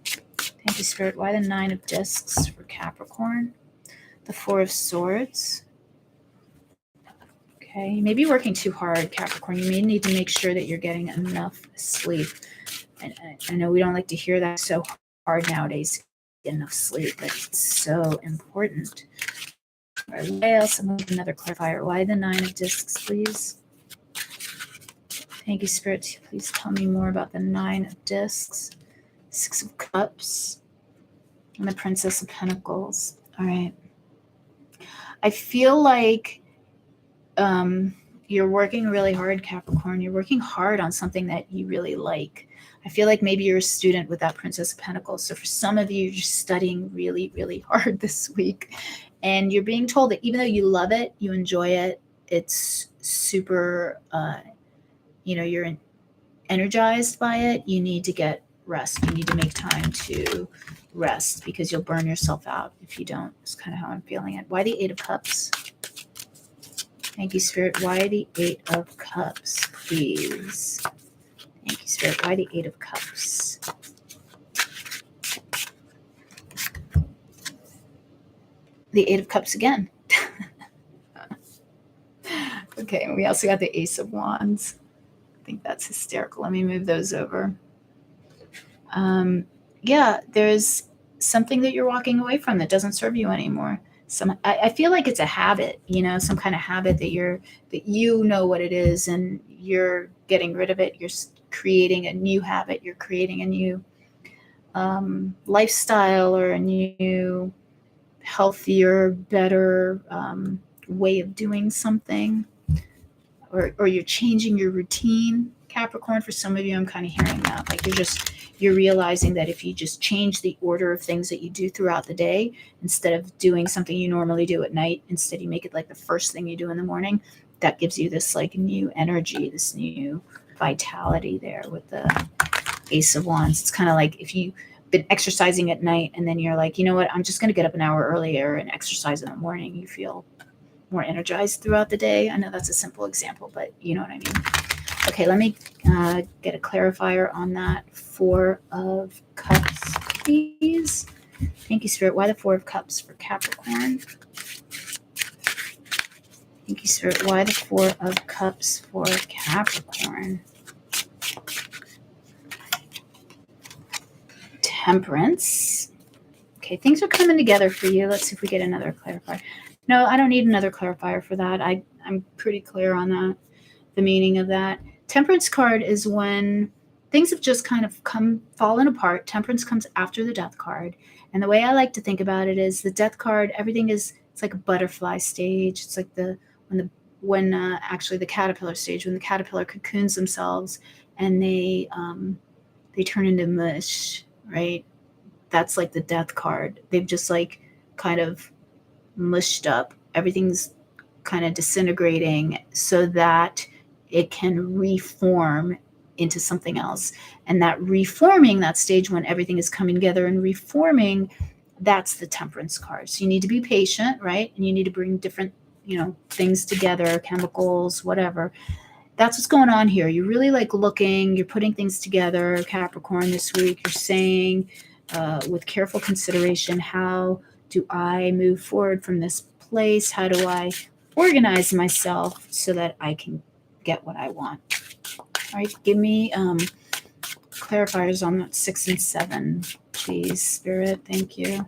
Thank you, Spirit. Why the Nine of Discs for Capricorn? The Four of Swords. Okay, you may be working too hard, Capricorn. You may need to make sure that you're getting enough sleep. And I know we don't like to hear that so hard nowadays, get enough sleep, but it's so important. All right, why else? I'm going to give another clarifier. Why the Nine of Discs, please? Thank you, Spirit. Please tell me more about the Nine of Discs. Six of Cups and the Princess of Pentacles. All right. I feel like you're working really hard, Capricorn. You're working hard on something that you really like. I feel like maybe you're a student with that Princess of Pentacles. So for some of you, you're studying really, really hard this week. And you're being told that even though you love it, you enjoy it, it's super, you're energized by it, you need to get rest. You need to make time to rest because you'll burn yourself out if you don't. It's kind of how I'm feeling it. Why the Eight of Cups? Thank you, Spirit. Why the Eight of Cups, please? Thank you, Spirit. Why the Eight of Cups? The Eight of Cups again. Okay, we also got the Ace of Wands. I think that's hysterical. Let me move those over. There's something that you're walking away from that doesn't serve you anymore. I feel like it's a habit, some kind of habit that you know what it is and you're getting rid of it. You're creating a new habit. You're creating a new lifestyle or a new, healthier, better way of doing something. or you're changing your routine, Capricorn. For some of you, I'm kind of hearing that. Like you're realizing that if you just change the order of things that you do throughout the day, instead of doing something you normally do at night, instead you make it like the first thing you do in the morning, that gives you this like new energy, this new vitality there with the Ace of Wands. It's kind of like if you've been exercising at night and then you're like, you know what, I'm just going to get up an hour earlier and exercise in the morning. You feel more energized throughout the day. I know that's a simple example, but you know what I mean. Okay, let me get a clarifier on that. 4 of Cups, please. Thank you, Spirit. Why the 4 of Cups for Capricorn? Thank you, Spirit. Why the 4 of Cups for Capricorn? Temperance. Okay, things are coming together for you. Let's see if we get another clarifier. No, I don't need another clarifier for that. I'm pretty clear on that, the meaning of that. Temperance card is when things have just kind of fallen apart. Temperance comes after the Death card. And the way I like to think about it is the Death card, everything is, it's like a butterfly stage. It's like when actually the caterpillar stage, when the caterpillar cocoons themselves and they turn into mush, right? That's like the Death card. They've just like kind of mushed up. Everything's kind of disintegrating so that it can reform into something else. And that reforming, that stage when everything is coming together and reforming, that's the Temperance card. So you need to be patient, right? And you need to bring different, things together, chemicals, whatever. That's what's going on here. You're really like looking, you're putting things together, Capricorn, this week. You're saying with careful consideration, how do I move forward from this place? How do I organize myself so that I can get what I want? All right, give me clarifiers on that 6 and 7, please, Spirit. Thank you.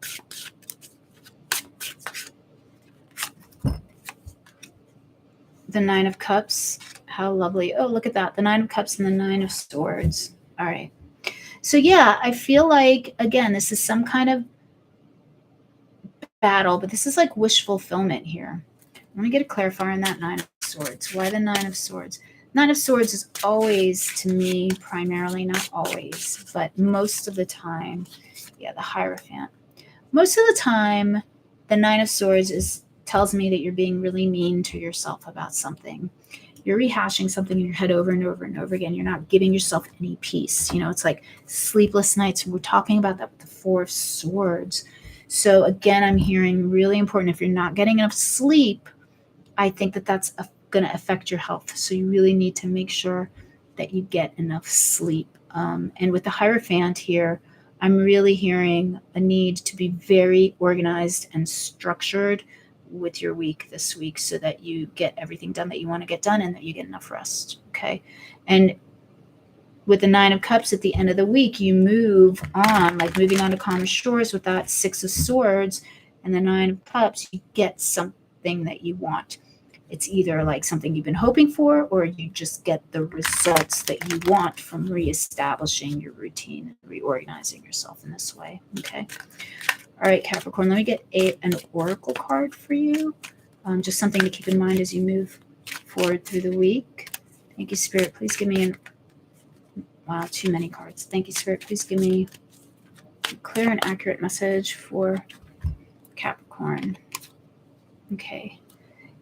The 9 of Cups. How lovely. Oh, look at that. The 9 of Cups and the 9 of Swords. All right. So yeah, I feel like, again, this is some kind of battle, but this is like wish fulfillment here. Let me get a clarifier on that 9 of Swords. Why the 9 of Swords? 9 of Swords is always, to me, primarily, not always, but most of the time, yeah, the Hierophant. Most of the time, the 9 of Swords tells me that you're being really mean to yourself about something. You're rehashing something in your head over and over and over again. You're not giving yourself any peace. It's like sleepless nights. We're talking about that with the 4 of Swords. So again, I'm hearing really important. If you're not getting enough sleep, I think that's going to affect your health. So you really need to make sure that you get enough sleep. And with the Hierophant here, I'm really hearing a need to be very organized and structured with your week this week so that you get everything done that you want to get done and that you get enough rest. Okay. And with the 9 of Cups at the end of the week, you move on, like moving on to calmer shores with that 6 of Swords and the 9 of Cups, you get something that you want. It's either like something you've been hoping for, or you just get the results that you want from reestablishing your routine and reorganizing yourself in this way. Okay. All right, Capricorn, let me get an oracle card for you. Just something to keep in mind as you move forward through the week. Thank you, Spirit. Please give me wow, too many cards. Thank you, Spirit. Please give me a clear and accurate message for Capricorn. Okay.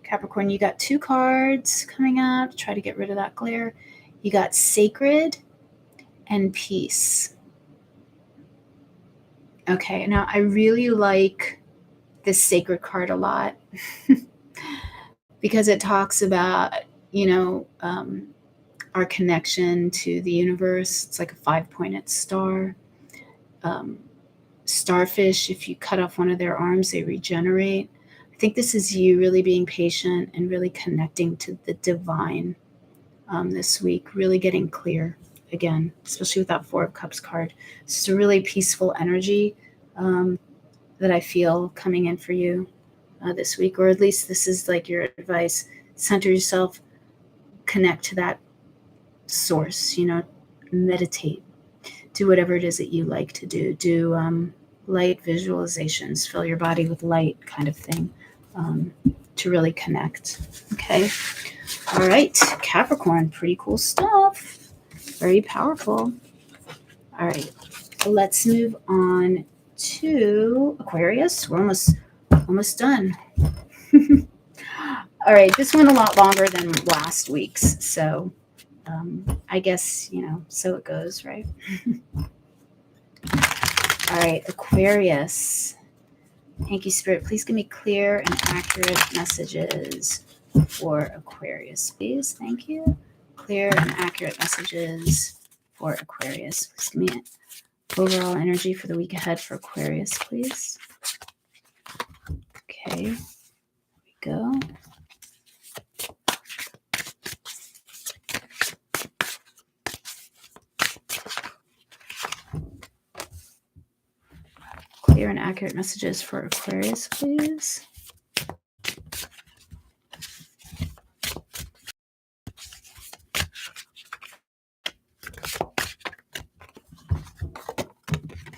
Capricorn, you got 2 cards coming out. Try to get rid of that glare. You got Sacred and Peace. Okay, now I really like this Sacred card a lot because it talks about, our connection to the universe. It's like a 5-pointed star. Starfish, if you cut off one of their arms, they regenerate. I think this is you really being patient and really connecting to the divine this week, really getting clear again, especially with that 4 of Cups card. It's a really peaceful energy that I feel coming in for you this week, or at least this is like your advice. Center yourself, connect to that source, meditate, do whatever it is that you like to do. Do light visualizations, fill your body with light kind of thing. to really connect. Okay. All right. Capricorn, pretty cool stuff. Very powerful. All right. Let's move on to Aquarius. We're almost done. All right. This went a lot longer than last week's. So I guess, so it goes, right? All right. Aquarius. Thank you, Spirit. Please give me clear and accurate messages for Aquarius, please. Thank you. Clear and accurate messages for Aquarius. Please give me overall energy for the week ahead for Aquarius, please. Okay, here we go. Clear and accurate messages for Aquarius, please.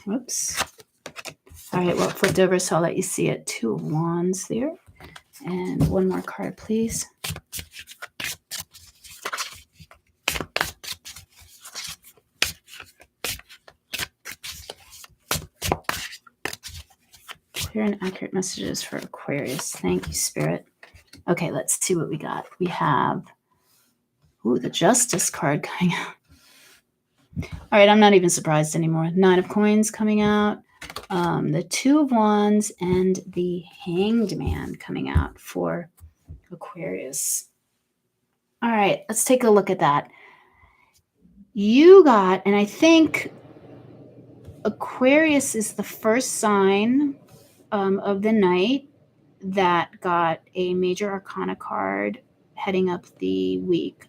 Whoops. All right, well, flipped over, so I'll let you see it. 2 of Wands there. And one more card, please. Clear and accurate messages for Aquarius. Thank you, Spirit. Okay, let's see what we got. We have, the Justice card coming out. All right, I'm not even surprised anymore. 9 of Coins coming out. The 2 of Wands and the Hanged Man coming out for Aquarius. All right, let's take a look at that. You got, and I think Aquarius is the first sign of the night that got a major arcana card heading up the week,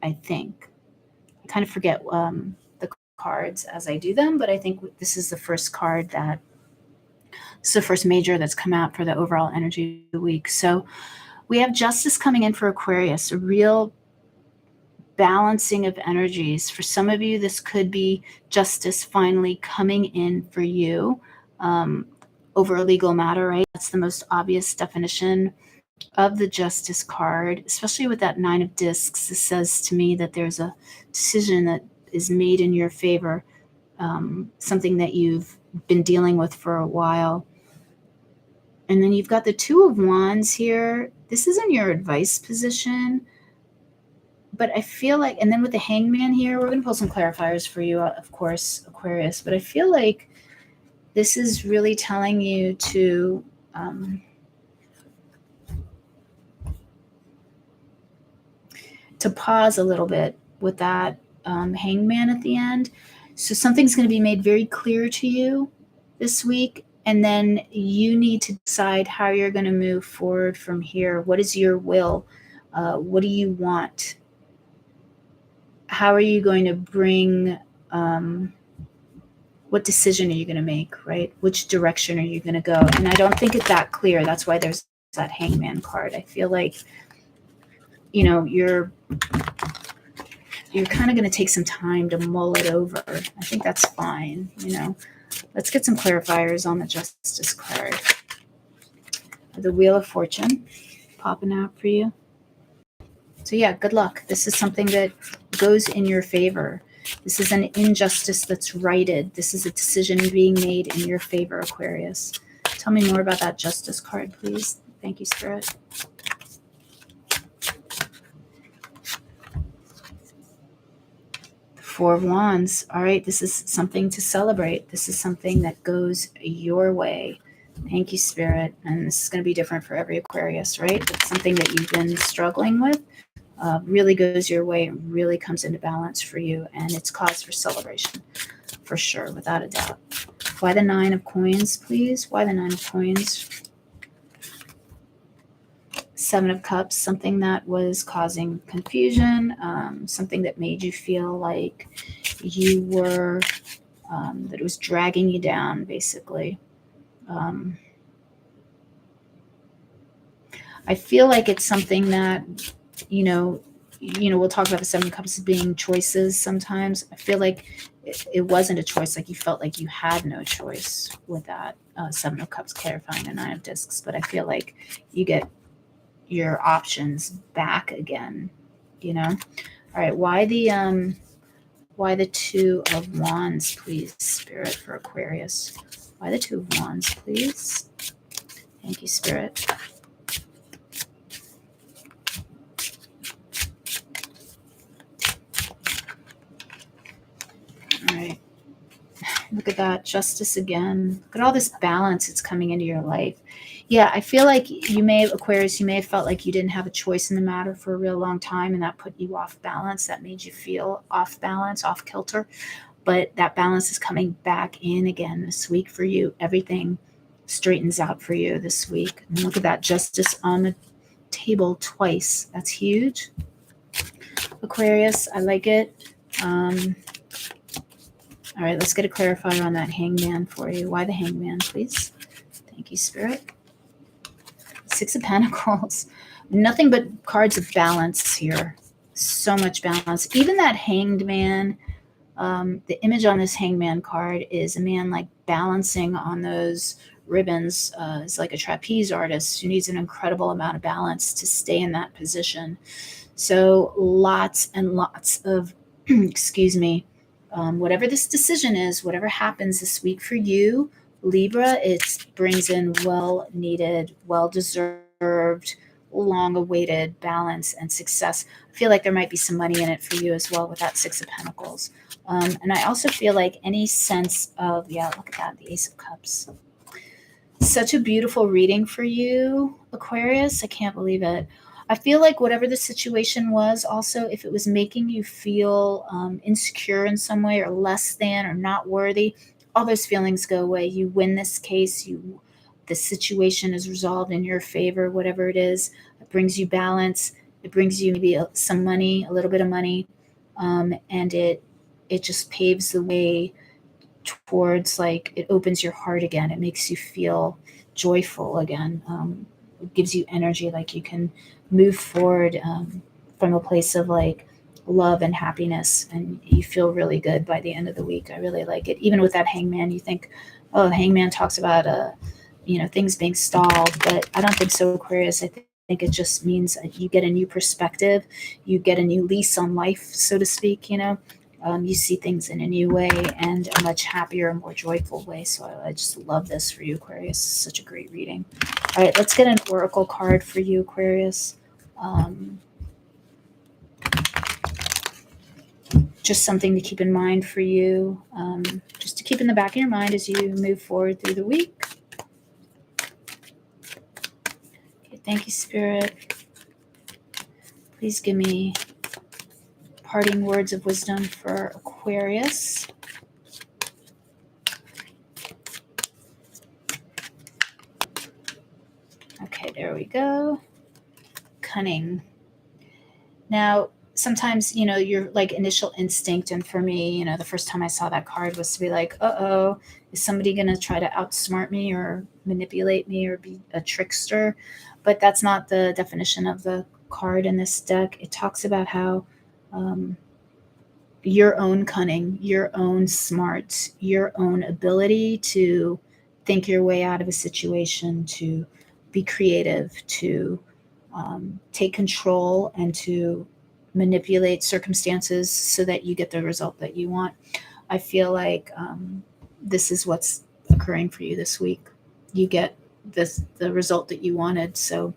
I think. I kind of forget the cards as I do them, but I think this is the first card it's the first major that's come out for the overall energy of the week. So we have Justice coming in for Aquarius, a real balancing of energies. For some of you, this could be justice finally coming in for you over a legal matter, right? That's the most obvious definition of the Justice card, especially with that 9 of Discs. It says to me that there's a decision that is made in your favor, something that you've been dealing with for a while. And then you've got the 2 of Wands here. This isn't your advice position, but I feel like, and then with the Hangman here, we're going to pull some clarifiers for you, of course, Aquarius, but I feel like this is really telling you to pause a little bit with that Hangman at the end. So something's going to be made very clear to you this week, and then you need to decide how you're going to move forward from here. What is your will? What do you want? How are you going to bring, what decision are you going to make, right? Which direction are you going to go? And I don't think it's that clear. That's why there's that Hangman card. I feel like, you're kind of going to take some time to mull it over. I think that's fine. Let's get some clarifiers on the Justice card. The Wheel of Fortune popping out for you. So yeah, good luck. This is something that goes in your favor. This is an injustice that's righted. This is a decision being made in your favor, Aquarius. Tell me more about that Justice card, please. Thank you, Spirit. The 4 of Wands. All right, this is something to celebrate. This is something that goes your way. Thank you, Spirit. And this is going to be different for every Aquarius, right? It's something that you've been struggling with. Really goes your way, really comes into balance for you, and it's cause for celebration, for sure, without a doubt. Why the 9 of Coins, please? Why the 9 of Coins? 7 of Cups, something that was causing confusion, something that made you feel like you were, that it was dragging you down, basically. I feel like it's something that, we'll talk about the Seven of Cups as being choices sometimes. I feel like it wasn't a choice. Like you felt like you had no choice with that Seven of Cups clarifying the Nine of Discs. But I feel like you get your options back again, All right, why the Two of Wands, please, Spirit, for Aquarius? Why the Two of Wands, please? Thank you, Spirit. All right. Look at that. Justice again. Look at all this balance that's coming into your life. Yeah, I feel like Aquarius, you may have felt like you didn't have a choice in the matter for a real long time, and that put you off balance. That made you feel off balance, off kilter. But that balance is coming back in again this week for you. Everything straightens out for you this week. And look at that. Justice on the table twice. That's huge. Aquarius, I like it. All right, let's get a clarifier on that Hangman for you. Why the Hangman, please? Thank you, Spirit. Six of Pentacles. Nothing but cards of balance here. So much balance. Even that Hanged Man, the image on this Hangman card is a man like balancing on those ribbons. It's like a trapeze artist who needs an incredible amount of balance to stay in that position. So lots and lots of, excuse me, whatever this decision is, whatever happens this week for you, Libra, it brings in well-needed, well-deserved, long-awaited balance and success. I feel like there might be some money in it for you as well with that Six of Pentacles. And I also feel like any sense of, yeah, look at that, the Ace of Cups. Such a beautiful reading for you, Aquarius. I can't believe it. I feel like whatever the situation was, also, if it was making you feel insecure in some way or less than or not worthy, all those feelings go away. You win this case. The situation is resolved in your favor, whatever it is. It brings you balance. It brings you maybe some money, a little bit of money, and it just paves the way towards, like, it opens your heart again. It makes you feel joyful again. It gives you energy, like you can move forward from a place of like love and happiness, and you feel really good by the end of the week. I really like it. Even with that Hangman, you think, oh, Hangman talks about things being stalled, but I don't think so, Aquarius. I think it just means you get a new perspective, you get a new lease on life, so to speak. You see things in a new way and a much happier and more joyful way. So I just love this for you, Aquarius. Such a great reading. All right, let's get an oracle card for you, Aquarius. Just something to keep in mind for you, just to keep in the back of your mind as you move forward through the week. Okay, thank you, Spirit. Please give me parting words of wisdom for Aquarius. Okay, there we go. Cunning. Now, sometimes, your like initial instinct, and for me, the first time I saw that card was to be like, uh-oh, is somebody going to try to outsmart me or manipulate me or be a trickster? But that's not the definition of the card in this deck. It talks about how your own cunning, your own smarts, your own ability to think your way out of a situation, to be creative, to take control, and to manipulate circumstances so that you get the result that you want. I feel like this is what's occurring for you this week. You get the result that you wanted. So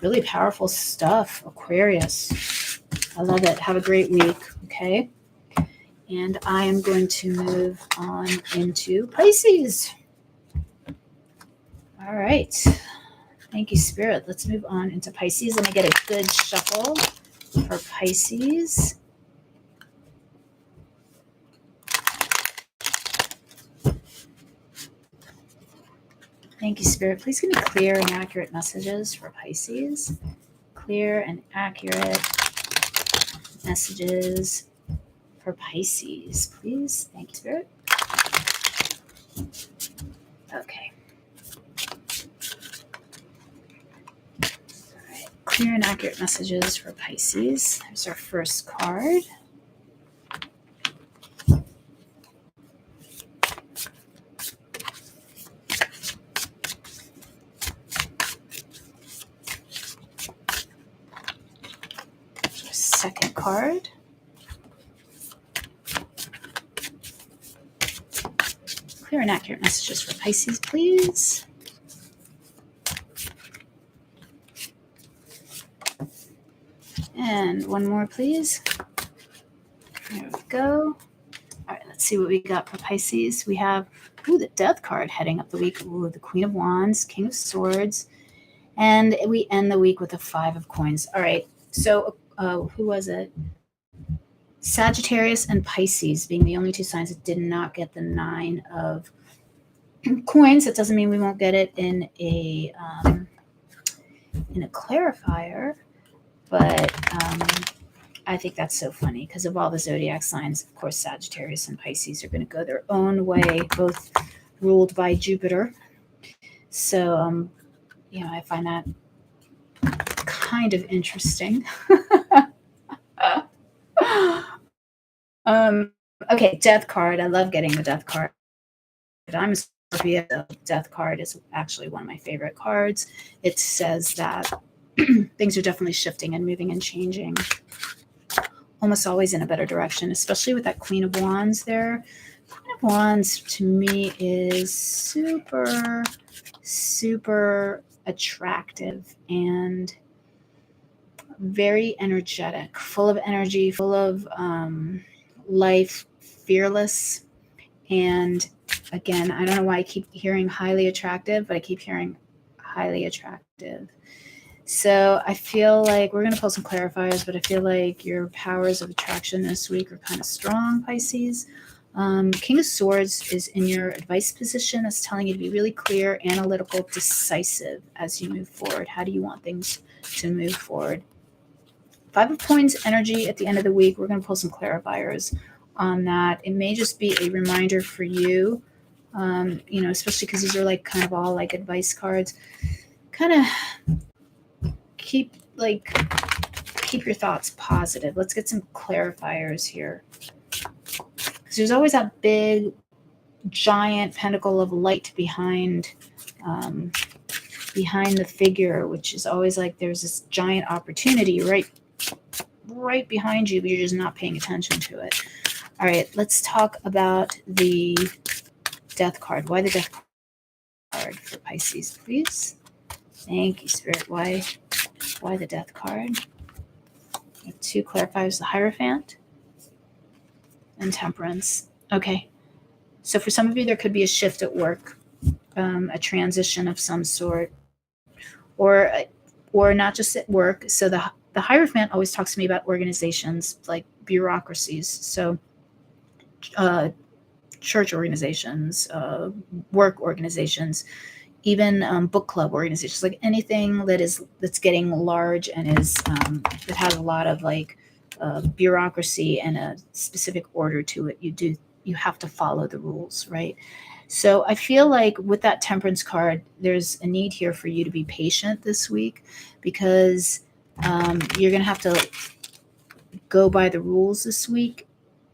really powerful stuff, Aquarius. I love it. Have a great week. Okay. And I am going to move on into Pisces. All right. Thank you, Spirit. Let's move on into Pisces. Let me get a good shuffle for Pisces. Thank you, Spirit. Please give me clear and accurate messages for Pisces. Clear and accurate messages for Pisces, please. Thank you, Spirit. Okay. All right. Clear and accurate messages for Pisces. There's our first card. Second card. Clear and accurate messages for Pisces, please. And one more, please. There we go. All right, let's see what we got for Pisces. We have the Death card heading up the week. Ooh, the Queen of Wands, King of Swords. And we end the week with the Five of Coins. All right, so who was it? Sagittarius and Pisces being the only two signs that did not get the Nine of Coins. That doesn't mean we won't get it in a clarifier, but I think that's so funny because of all the zodiac signs. Of course, Sagittarius and Pisces are going to go their own way, both ruled by Jupiter. So, I find that kind of interesting. Okay, Death card. I love getting the Death card. I'm a Scorpio. The Death card is actually one of my favorite cards. It says that things are definitely shifting and moving and changing, almost always in a better direction, especially with that Queen of Wands there. Queen of Wands to me is super, super attractive and very energetic, full of energy, full of life, fearless. And again, I don't know why I keep hearing highly attractive, but I keep hearing highly attractive. So I feel like we're going to pull some clarifiers, but I feel like your powers of attraction this week are kind of strong, Pisces. King of Swords is in your advice position. It's telling you to be really clear, analytical, decisive as you move forward. How do you want things to move forward? Five of Coins energy at the end of the week. We're going to pull some clarifiers on that. It may just be a reminder for you, especially because these are like kind of all like advice cards. Kind of keep your thoughts positive. Let's get some clarifiers here. Because there's always that big, giant pentacle of light behind the figure, which is always like there's this giant opportunity right behind you, but you're just not paying attention to it. All right, let's talk about the Death card. Why the Death card for Pisces, please? Thank you, Spirit. Why the Death card? We have two clarifiers, the Hierophant and Temperance. Okay, so for some of you, there could be a shift at work, a transition of some sort, or not just at work. So the Hierophant always talks to me about organizations, like bureaucracies. So church organizations, work organizations, even book club organizations, like anything that's getting large and is that has a lot of bureaucracy and a specific order to it. You have to follow the rules, right? So I feel like with that Temperance card, there's a need here for you to be patient this week, because you're going to have to go by the rules this week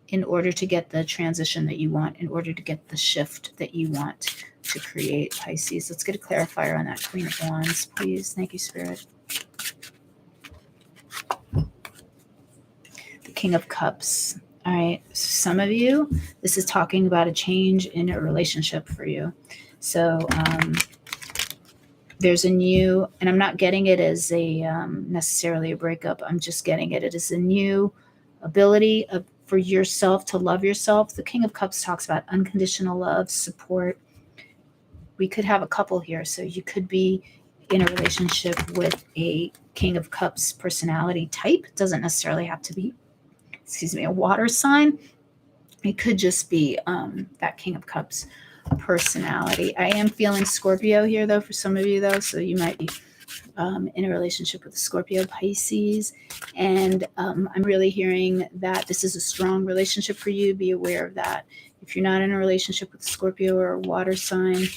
in order to get the transition that you want, in order to get the shift that you want to create, Pisces. Let's get a clarifier on that Queen of Wands, please. Thank you, Spirit. The King of Cups. All right, some of you, this is talking about a change in a relationship for you. So there's a new, and I'm not getting it as a necessarily a breakup. I'm just getting it as a new ability for yourself to love yourself. The King of Cups talks about unconditional love, support. We could have a couple here. So you could be in a relationship with a King of Cups personality type. It doesn't necessarily have to be, a water sign. It could just be that King of Cups personality. I am feeling Scorpio here, though, for some of you, though. So you might be in a relationship with a Scorpio, Pisces. And I'm really hearing that this is a strong relationship for you. Be aware of that. If you're not in a relationship with Scorpio or a water sign,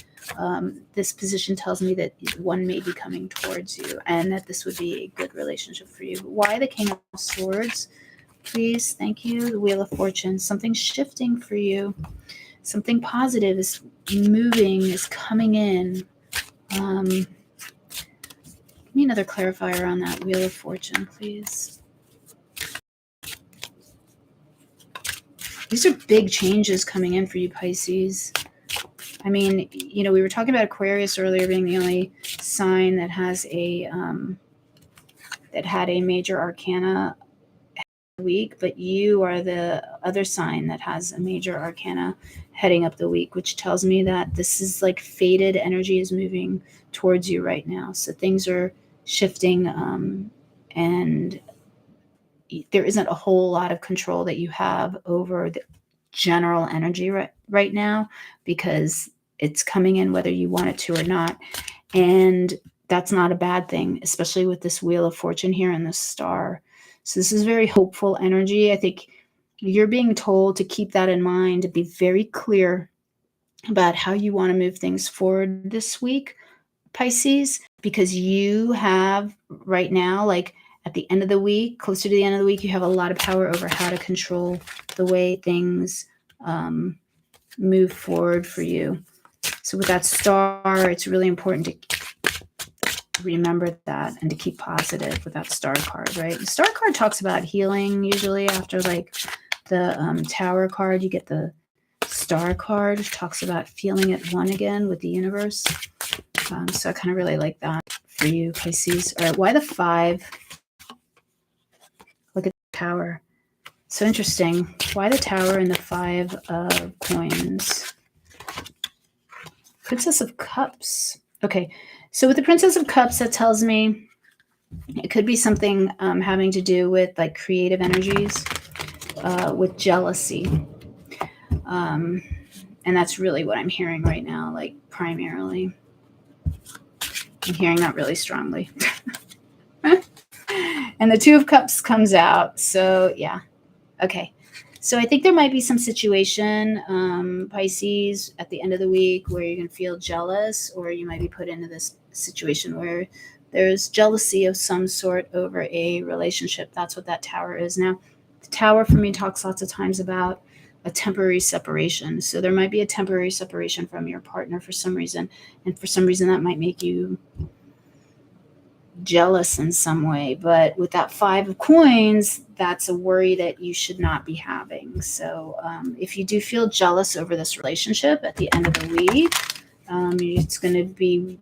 this position tells me that one may be coming towards you and that this would be a good relationship for you. But why the King of Swords? Please, thank you. The Wheel of Fortune. Something's shifting for you. Something positive is moving, is coming in. Give me another clarifier on that Wheel of Fortune, please. These are big changes coming in for you, Pisces. I mean, you know, we were talking about Aquarius earlier being the only sign that has a that had a major arcana week, but you are the other sign that has a major arcana heading up the week, which tells me that this is like fated energy is moving towards you right now. So things are shifting, and there isn't a whole lot of control that you have over the general energy right now, because it's coming in whether you want it to or not. And that's not a bad thing, especially with this Wheel of Fortune here and this star. So this is very hopeful energy. I think you're being told to keep that in mind, to be very clear about how you want to move things forward this week, Pisces, because you have right now, like at the end of the week, closer to the end of the week, you have a lot of power over how to control the way things move forward for you. So with that star, it's really important to remember that and to keep positive with that star card, right? The star card talks about healing. Usually after like the Tower card, you get the star card, which talks about feeling at one again with the universe. So I kind of really like that for you, Pisces. All right, why the 5? Look at the Tower. So interesting. Why the Tower and the 5 of coins? Princess of Cups. Okay, so with the Princess of Cups, that tells me it could be something having to do with like creative energies, with jealousy. And that's really what I'm hearing right now, like primarily. I'm hearing that really strongly. And the 2 of Cups comes out. So yeah. Okay. So I think there might be some situation, Pisces, at the end of the week where you're going to feel jealous, or you might be put into this situation where there's jealousy of some sort over a relationship. That's what that Tower is. Now, the Tower for me talks lots of times about a temporary separation. So there might be a temporary separation from your partner for some reason. And for some reason that might make you jealous in some way. But with that 5 of coins, that's a worry that you should not be having. So if you do feel jealous over this relationship at the end of the week, it's going to be,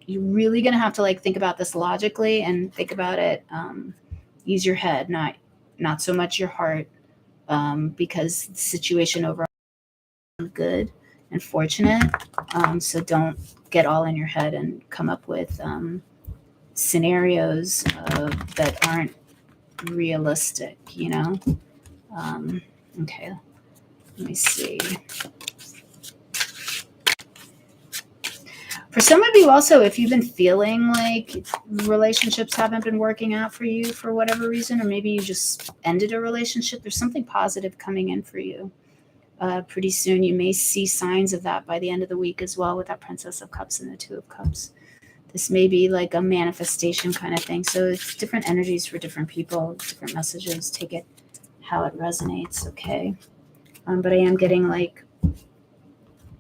you're really going to have to like think about this logically and think about it. Use your head, not so much your heart, because the situation overall is good and fortunate. So don't get all in your head and come up with scenarios that aren't realistic, you know? Okay, let me see. For some of you also, if you've been feeling like relationships haven't been working out for you for whatever reason, or maybe you just ended a relationship, there's something positive coming in for you. Pretty soon you may see signs of that by the end of the week as well, with that Princess of Cups and the 2 of Cups. This may be like a manifestation kind of thing. So it's different energies for different people, different messages. Take it how it resonates, okay? But I am getting like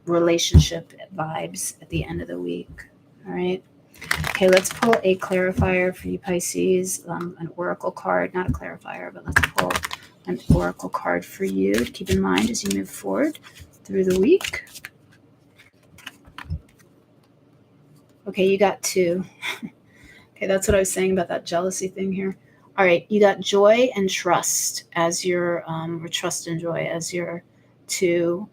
relationship vibes at the end of the week, all right? Okay, let's pull a clarifier for you, Pisces, an oracle card, not a clarifier, but let's pull an oracle card for you to keep in mind as you move forward through the week. Okay, you got 2. Okay, that's what I was saying about that jealousy thing here. All right, you got joy and trust as your, or trust and joy as your 2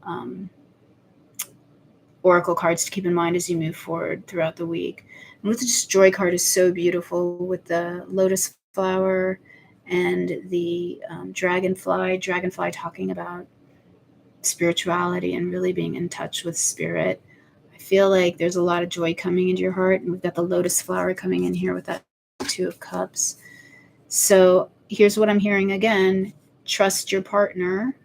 oracle cards to keep in mind as you move forward throughout the week. And with this joy card is so beautiful with the lotus flower and the dragonfly talking about spirituality and really being in touch with spirit. I feel like there's a lot of joy coming into your heart, and we've got the lotus flower coming in here with that 2 of Cups. So here's what I'm hearing again. Trust your partner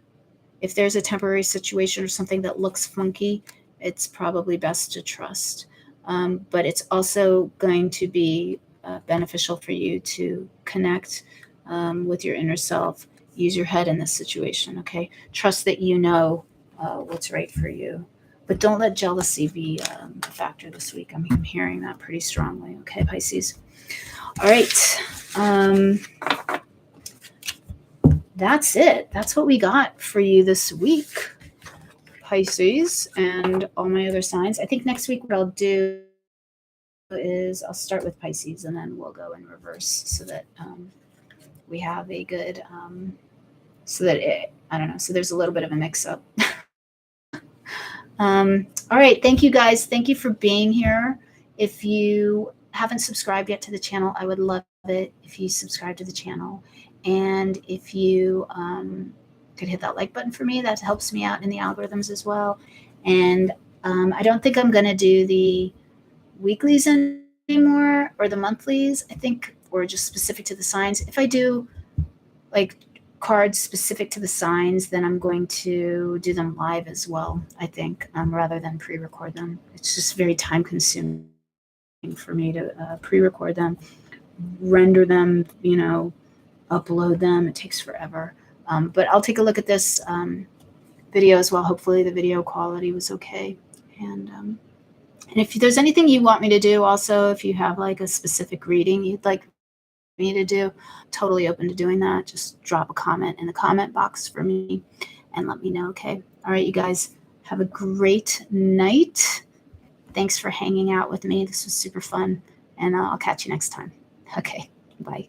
if there's a temporary situation or something that looks funky, it's probably best to trust. But it's also going to be beneficial for you to connect with your inner self. Use your head in this situation, okay? Trust that you know what's right for you. But don't let jealousy be a factor this week. I'm hearing that pretty strongly, okay, Pisces? All right. That's it. That's what we got for you this week, Pisces, and all my other signs. I think next week what I'll do is I'll start with Pisces and then we'll go in reverse so that we have a good, so that I don't know, so there's a little bit of a mix up. All right. Thank you guys. Thank you for being here. If you haven't subscribed yet to the channel, I would love it if you subscribe to the channel. And if you could hit that like button for me, that helps me out in the algorithms as well. And I don't think I'm going to do the weeklies anymore or the monthlies, I think, or just specific to the signs. If I do like cards specific to the signs, then I'm going to do them live as well, I think, rather than pre-record them. It's just very time consuming for me to pre-record them, render them, upload them. It takes forever. But I'll take a look at this video as well. Hopefully the video quality was okay. And if there's anything you want me to do, also, if you have like a specific reading you'd like me to do, totally open to doing that. Just drop a comment in the comment box for me and let me know, okay? All right, you guys, have a great night. Thanks for hanging out with me. This was super fun, and I'll catch you next time. Okay, bye.